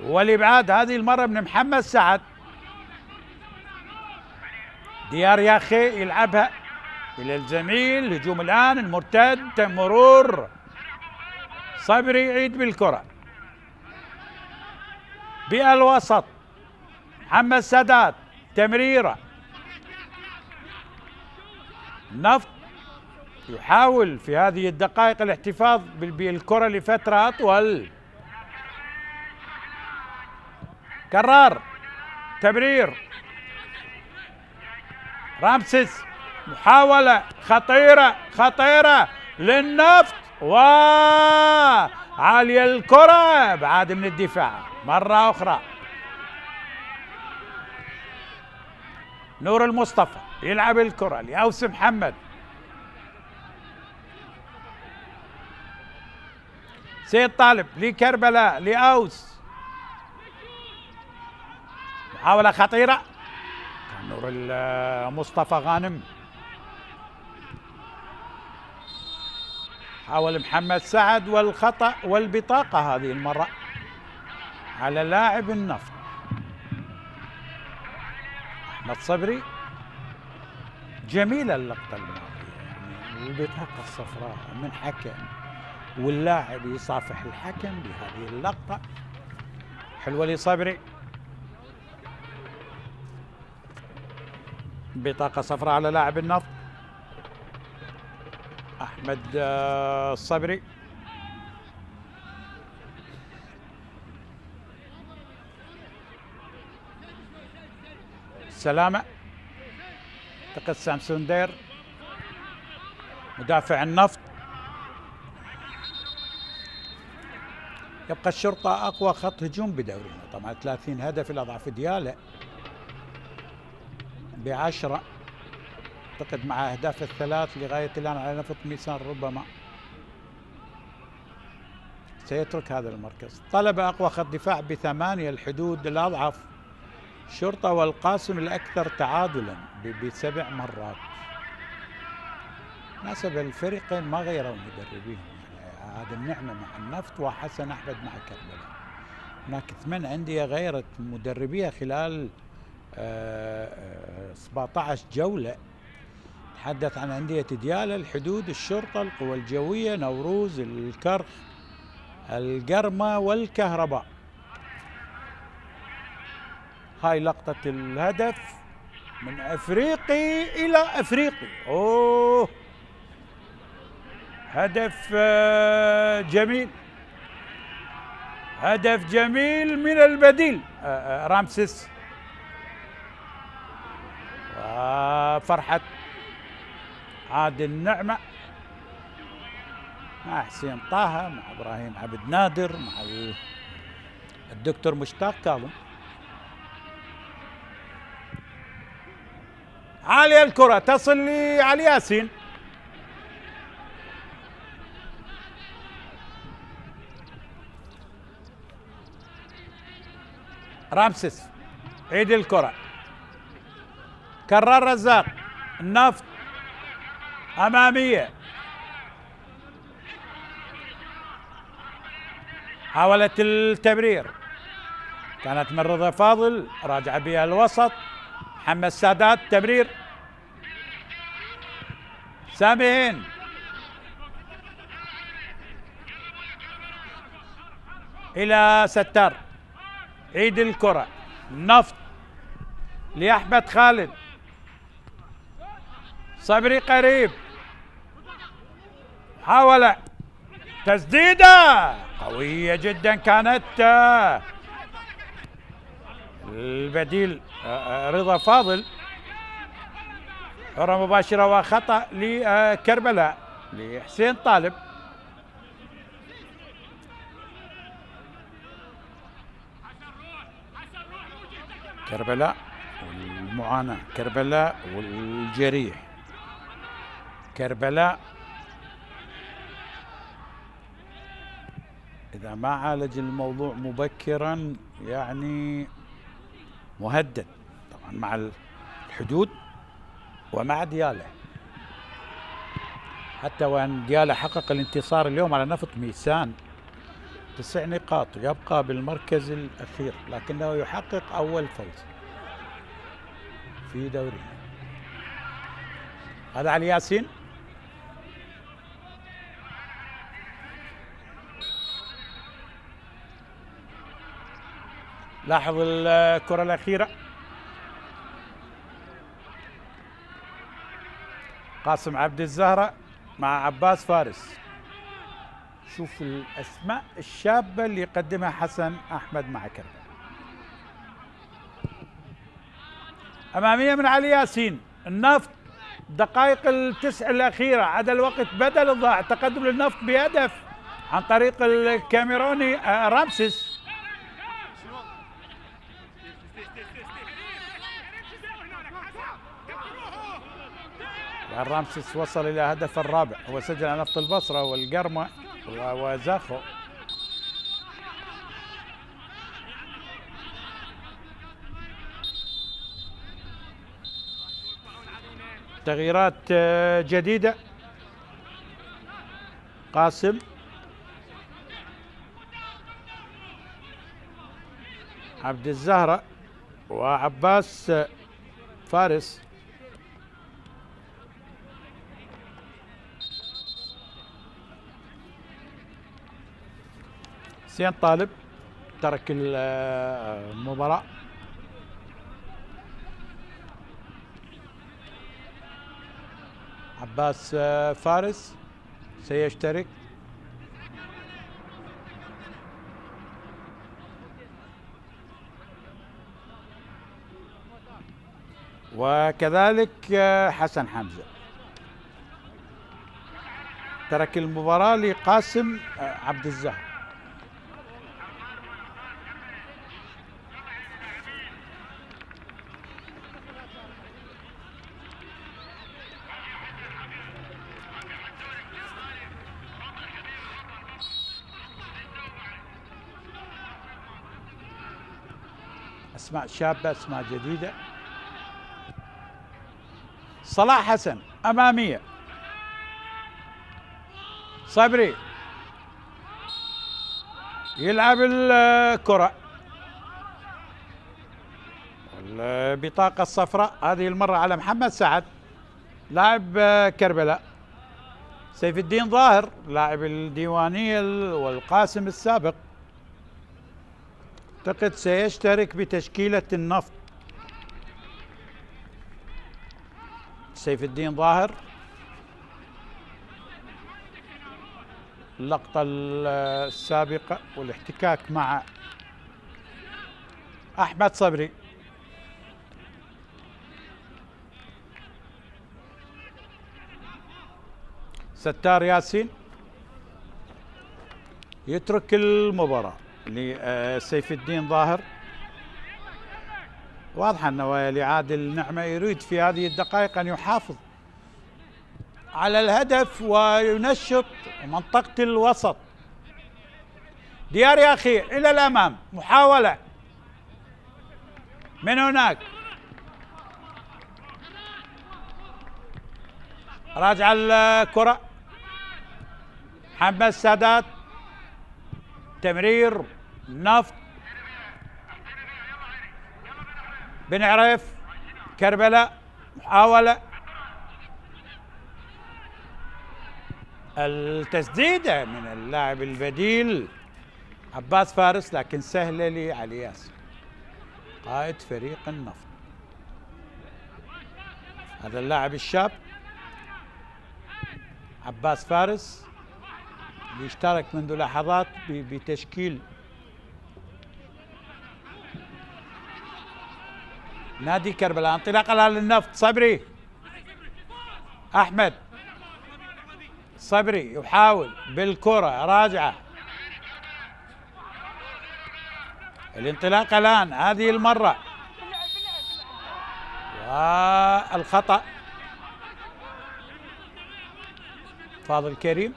والإبعاد هذه المرة من محمد سعد. ديار ياخي يلعبها إلى الزميل. هجوم الآن المرتد. مرور صبري يعيد بالكرة بالوسط. محمد سادات تمريرة. نفط يحاول في هذه الدقائق الاحتفاظ بالكرة لفترة أطول. كرار تمرير. رامسيس محاولة خطيرة خطيرة للنفط وعالية الكرة بعد من الدفاع مرة أخرى. نور المصطفى يلعب الكرة لأوس محمد. سيد طالب لكربلاء لأوس. محاولة خطيرة. نور المصطفى غانم. حاول محمد سعد والخطأ والبطاقة هذه المرة على لاعب النفط. أحمد صبري. جميلة اللقطة الماضية يعني البطاقة الصفراء من حكم واللاعب يصافح الحكم بهذه اللقطة. حلوة لصبري. بطاقة صفراء على لاعب النفط. أحمد الصبري. سلامة. اعتقد سامسون دير مدافع النفط. يبقى الشرطة أقوى خط هجوم بدورينا طبعا 30 هدف الأضعف. ديالة ب10 اعتقد مع اهداف الثلاث لغايه الان على نفط ميسان. ربما سيترك هذا المركز. طلب اقوى خط دفاع ب8 الحدود الاضعف. شرطه والقاسم الاكثر تعادلا ب7 مرات. ناسب الفريقين ما غيروا مدربين يعني آدم نعمه مع النفط وحسن احمد مع كربلاء. هناك 8 انديه غيرت مدربيها خلال 17 جولة. تحدث عن أندية ديالة الحدود الشرطة القوى الجوية نوروز الكرخ القرمة والكهرباء. هاي لقطة الهدف من أفريقي إلى أفريقي. أوه هدف جميل. هدف جميل من البديل. رامسيس وفرحة عادل نعمة مع حسين طه، مع ابراهيم عبد نادر، مع الدكتور مشتاق كاظم. عالية الكرة تصل لعلي ياسين، رامسيس عيد الكرة، كرار رزاق، النفط أمامية، حاولت التمرير كانت من رضا فاضل، راجع بها الوسط، محمد السادات تمرير، سامين إلى ستار، عيد الكرة، النفط لأحمد خالد، صبري قريب، حاول تسديدة قوية جدا كانت، البديل رضا فاضل، حرة مباشرة وخطأ لكربلاء لحسين طالب. كربلاء والمعاناة، كربلاء والجريح، كربلاء إذا ما عالج الموضوع مبكرا يعني مهدد طبعا مع الحدود ومع ديالة، حتى وان ديالة حقق الانتصار اليوم على نفط ميسان 9 نقاط، يبقى بالمركز الأخير لكنه يحقق أول فوز في دوري. هذا علي ياسين، لاحظ الكرة الأخيرة، قاسم عبد الزهرة مع عباس فارس. شوف الأسماء الشابة اللي يقدمها حسن أحمد مع كربلاء. أمامية من علي ياسين، النفط دقائق التسع الأخيرة، عدا الوقت بدل الضاع، تقدم للنفط بهدف عن طريق الكاميروني رامسيس. رامسيس وصل إلى هدف الرابع، هو سجل على نفط البصرة والقرمة وزاخو. تغييرات جديدة، قاسم عبد الزهرة وعباس فارس. حسين طالب ترك المباراة. عباس فارس سيشترك. وكذلك حسن حمزة ترك المباراة لقاسم عبد الزهر. اسماء شابة، اسماء جديدة. صلاح حسن أمامية، صبري يلعب الكرة، البطاقة الصفراء هذه المرة على محمد سعد لاعب كربلاء. سيف الدين ظاهر لاعب الديوانية والقاسم السابق اعتقد سيشترك بتشكيلة النفط. سيف الدين ظاهر، اللقطة السابقة والاحتكاك مع أحمد صبري. ستار ياسين يترك المباراة لسيف الدين ظاهر. واضح أنه لعادل نعمة يريد في هذه الدقائق أن يحافظ على الهدف وينشط منطقة الوسط. ديار يا أخي إلى الأمام، محاولة من هناك، راجع الكرة محمد السادات، تمرير نفط، بن عريف، كربلاء، محاولة التسديدة من اللاعب البديل عباس فارس، لكن سهلة لعلي ياسين قائد فريق النفط. هذا اللاعب الشاب عباس فارس اللي اشترك منذ لحظات بتشكيل نادي كربلاء. انطلاقا للنفط، صبري احمد، صبري يحاول بالكرة راجعة، الانطلاق الآن هذه المرة، والخطأ فاضل كريم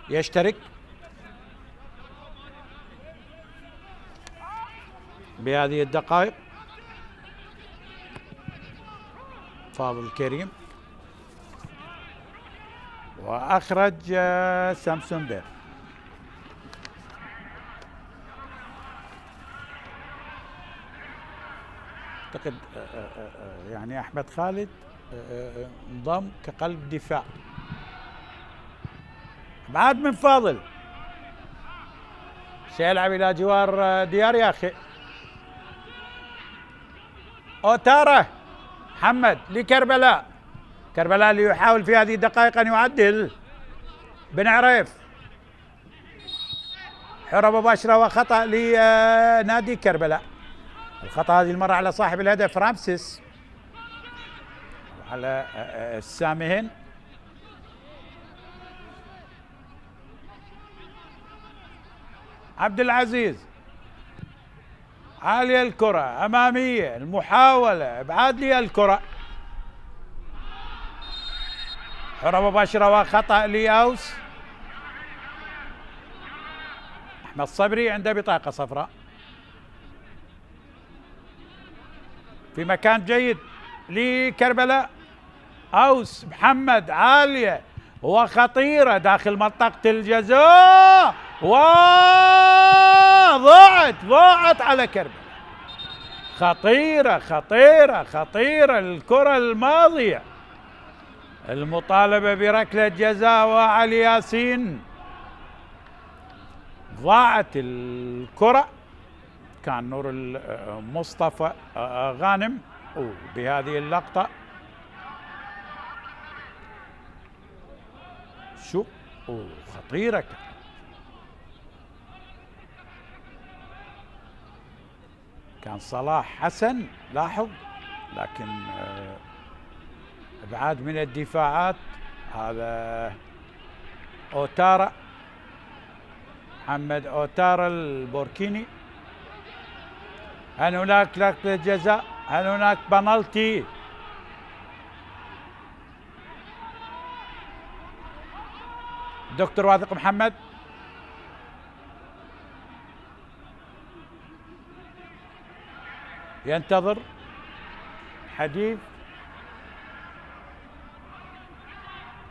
يشترك بهذه الدقائق. فاضل كريم وأخرج سامسون بير. أعتقد يعني أحمد خالد انضم كقلب دفاع. بعد من فاضل سيلعب إلى جوار ديار يا أخي. أوتارا محمد لكربلاء، كربلاء اللي يحاول في هذه الدقائق أن يعدل. بن عريف، حرة مباشرة وخطأ لنادي كربلاء. الخطأ هذه المرة على صاحب الهدف رامسيس وعلى السامهن. عبد العزيز، عالية الكرة أمامية، المحاولة ابعاد لي الكرة، حرة مباشرة وخطأ لأوس. أحمد صبري عنده بطاقة صفراء في مكان جيد لكربلاء. أوس محمد، عالية وخطيرة داخل منطقة الجزاء، ضاعت على كربلاء. خطيرة الكرة الماضية، المطالبة بركلة جزاء وعلي ياسين، ضاعت الكرة. كان نور مصطفى غانم بهذه اللقطة. شو خطيرة، كان صلاح حسن لاحظ، لكن ابعاد من الدفاعات. هذا أوتارا، محمد أوتارا البوركيني. هل هناك ركلة جزاء؟ هل هناك بنالتي؟ دكتور واثق محمد، ينتظر حديث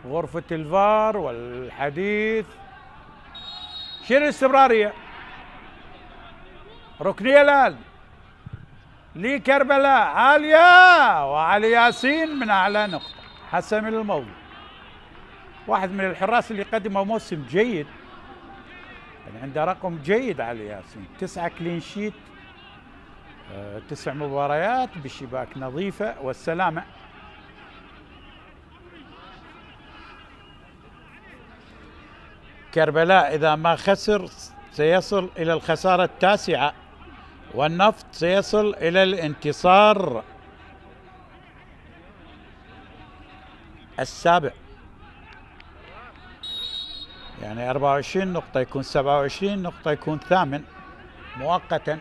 غرفة الفار والحديث. شنو الاستمرارية؟ ركنية الآن لكربلاء، عالية وعلي ياسين من أعلى نقطة حسم الموضوع. واحد من الحراس اللي قدموا موسم جيد، يعني عنده رقم جيد علي ياسين، 9 كلين شيت، 9 مباريات بشباك نظيفة والسلامة. كربلاء إذا ما خسر سيصل إلى الخسارة التاسعة، والنفط سيصل إلى الانتصار السابع، يعني 24 نقطة يكون 27 نقطة يكون ثامن مؤقتا.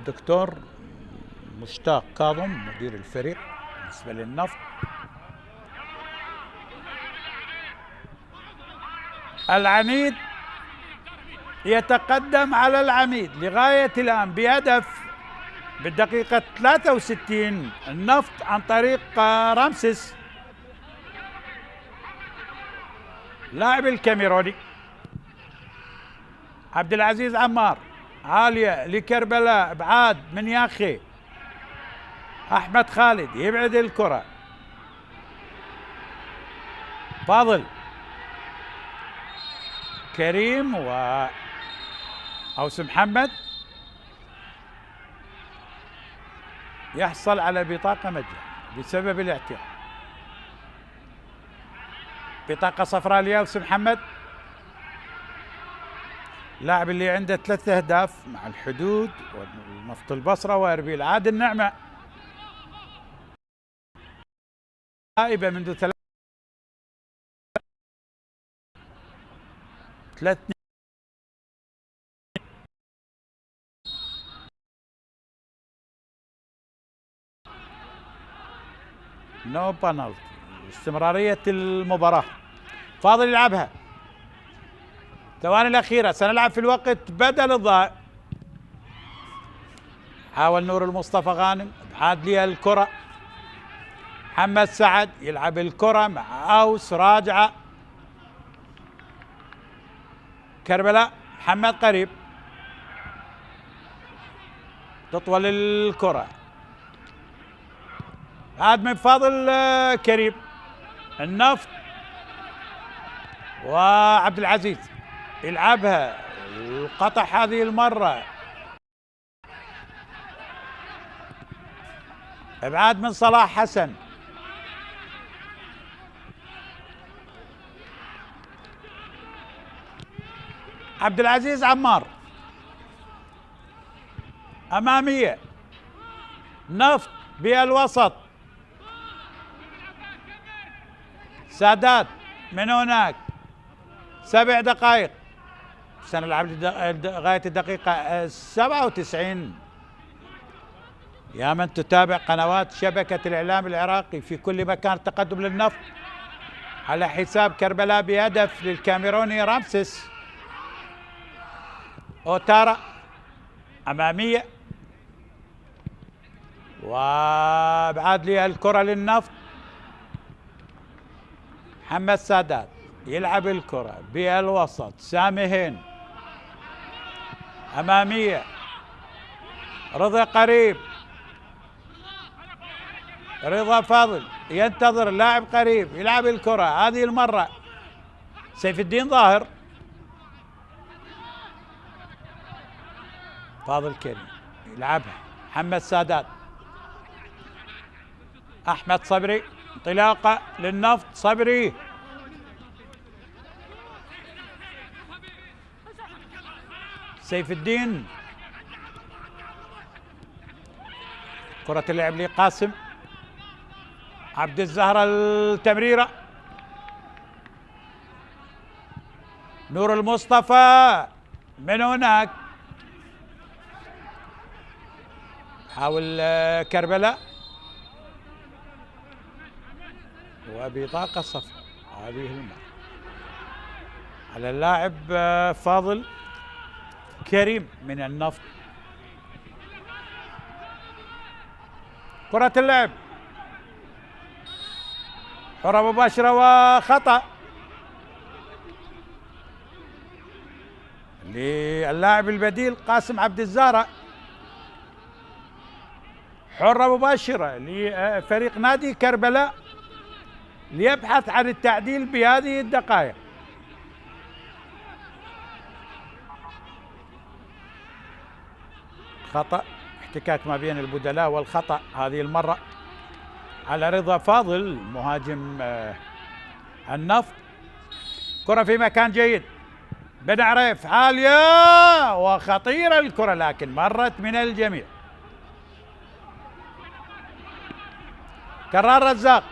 دكتور مشتاق كاظم مدير الفريق بالنسبة للنفط. العنيد يتقدم على العميد لغاية الآن بهدف بالدقيقة 63 النفط عن طريق رامسيس لاعب الكاميروني. عبد العزيز عمار عالية لكربلاء، ابعاد من ياخي. احمد خالد يبعد الكرة. فاضل كريم أوس محمد يحصل على بطاقة مجانية بسبب الاعتراض. بطاقة صفراء لأوس محمد، لاعب اللي عنده 3 أهداف مع الحدود ونفط البصرة وأربيل. عادل نعمة غائبة منذ 3 نو بانالتي. استمرارية المباراة. فاضل يلعبها. الثواني الأخيرة سنلعب في الوقت بدل الضائع. حاول نور المصطفى غانم، ابعاد لي الكرة. محمد سعد يلعب الكرة مع أوس، راجعة كربلاء. محمد قريب تطول الكرة، عاد من فاضل كريم. النفط وعبد العزيز يلعبها، القطع هذه المرة، ابعاد من صلاح حسن. عبد العزيز عمار أمامية، نفط بالوسط، سادات من هناك. 7 دقائق سنلعب لغاية الدقيقة 97. يا من تتابع قنوات شبكة الإعلام العراقي في كل مكان، تقدم للنفط على حساب كربلاء بهدف للكاميروني رامسيس. أوتارا أمامية، وابعاد لي الكرة للنفط. محمد سادات يلعب الكرة بالوسط، سامي هين أمامية، رضا قريب، رضا فاضل ينتظر اللاعب قريب يلعب الكرة. هذه المرة سيف الدين ظاهر، فاضل كريم يلعبها. محمد سادات، أحمد صبري، انطلاقة للنفط. صبري سيف الدين، كرة اللعب لقاسم عبد الزهرة، التمريرة نور المصطفى من هناك. حاول كربلاء وبطاقة صفراء هذه المرة على اللاعب فاضل كريم من النفط. كرة اللعب حرة مباشرة وخطأ للاعب البديل قاسم عبد الزهرة. حرة مباشرة لفريق نادي كربلاء ليبحث عن التعديل بهذه الدقائق. خطأ، احتكاك ما بين البدلاء والخطأ هذه المرة على رضا فاضل مهاجم النفط. كرة في مكان جيد، بن عريف عالية وخطيرة الكرة لكن مرت من الجميع. كرار رزاق،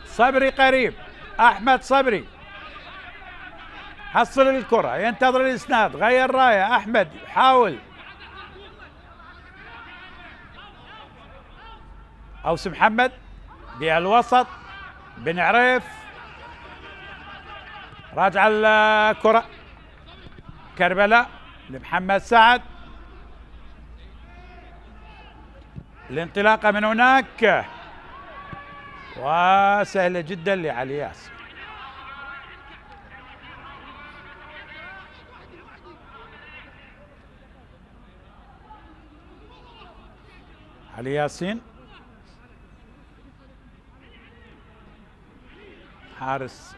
صبري قريب، احمد صبري حصل الكرة، ينتظر الاسناد، غير راية، احمد حاول، اوس محمد بالوسط، بن عريف راجع الكرة، كربلاء لمحمد سعد، الانطلاقة من هناك وسهلة جدا لعلي ياسين. علي ياسين حارس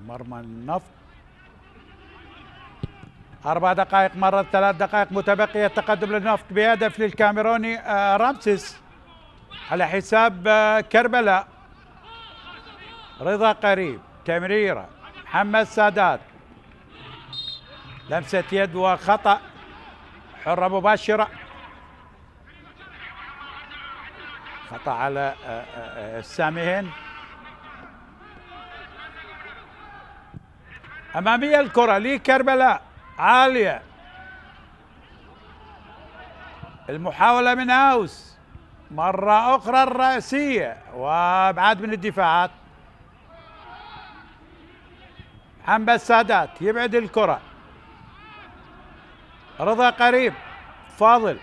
مرمى النفط. 4 دقائق مرت، 3 دقائق متبقية، تقدم للنفط بهدف للكاميروني رامسيس على حساب كربلاء. رضا قريب، تمريرة، محمد سادات، لمسة يد وخطأ، حرة مباشرة، خطأ على الساميين. أمامية الكرة لكربلاء عالية، المحاولة من أوس مرة أخرى الرأسية وأبعاد من الدفاعات. محمد سادات يبعد الكرة، رضا قريب، فاضل،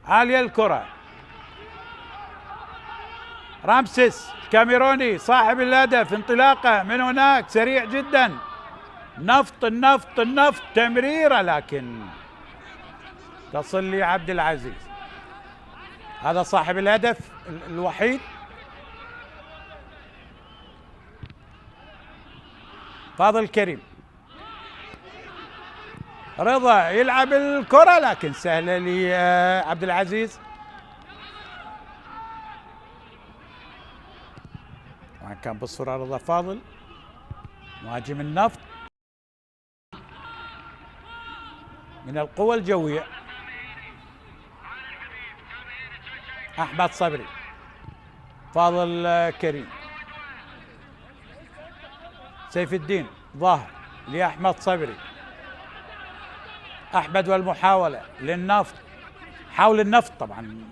عالية الكرة، رامسيس الكاميروني صاحب الهدف، انطلاقه من هناك سريع جدا، النفط تمريرة لكن تصل لعبد العزيز، هذا صاحب الهدف الوحيد. فاضل كريم، رضا يلعب الكرة لكن سهلة لعبد العزيز. كان بالصورة رضا فاضل مهاجم النفط من القوة الجوية. أحمد صبري، فاضل كريم، سيف الدين ظاهر لأحمد صبري، أحمد والمحاولة للنفط، حاول النفط طبعا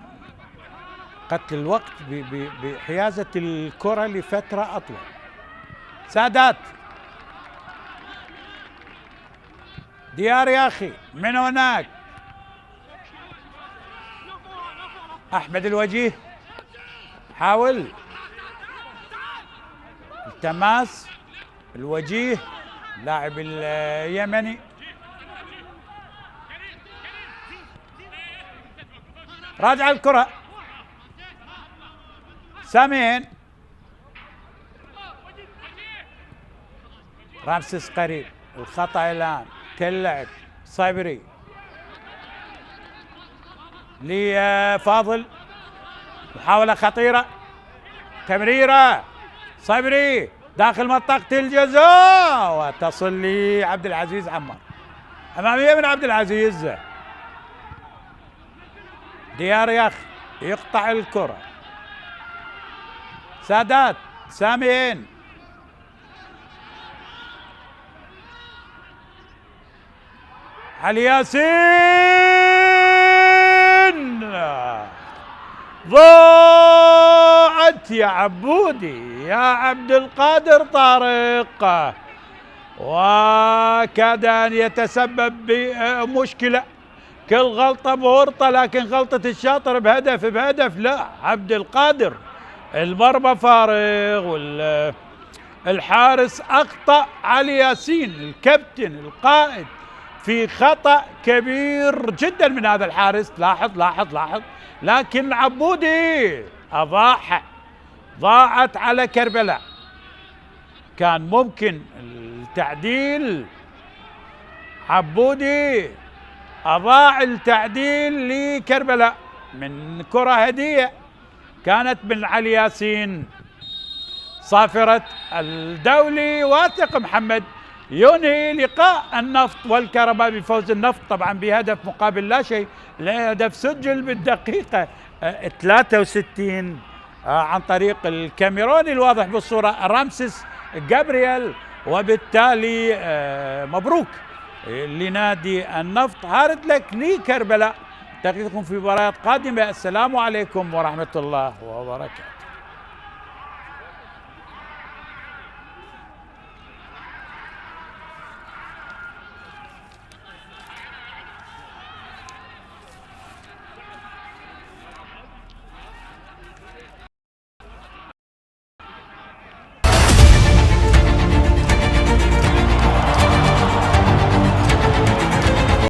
قتل الوقت بحيازة الكرة لفترة أطول. سادات، ديار يا أخي من هناك، أحمد الوجيه حاول التماس، الوجيه لاعب اليمني، راجع الكرة، سامين، رامسيس قريب، الخطأ الآن كاللعب، صبري لفاضل، محاولة خطيرة، تمريرة، صبري داخل منطقة الجزاء وتصل لعبد العزيز عمار. أمامية من عبد العزيز، ديار ياخ يقطع الكرة، سادات، سامين، علي ياسين، ضاعت يا عبودي يا عبد القادر طارق، وكاد أن يتسبب بمشكلة، كل غلطة بورطة، لكن غلطة الشاطر بهدف لا، عبد القادر المرمى فارغ والحارس أخطأ. علي ياسين الكابتن القائد في خطأ كبير جدا من هذا الحارس، لاحظ، لكن عبودي أضاعها، ضاعت على كربلاء، كان ممكن التعديل، عبودي أضاع التعديل لكربلاء من كرة هدية كانت من علي ياسين. صافرة الدولي واثق محمد ينهي لقاء النفط والكهرباء بفوز النفط طبعا بهدف مقابل لا شيء. الهدف سجل بالدقيقة 63 عن طريق الكاميروني الواضح بالصورة رامسيس جابرييل، وبالتالي مبروك لنادي النفط. هارد لك لكربلاء. تقيكم في مباريات قادمة. السلام عليكم ورحمة الله وبركاته.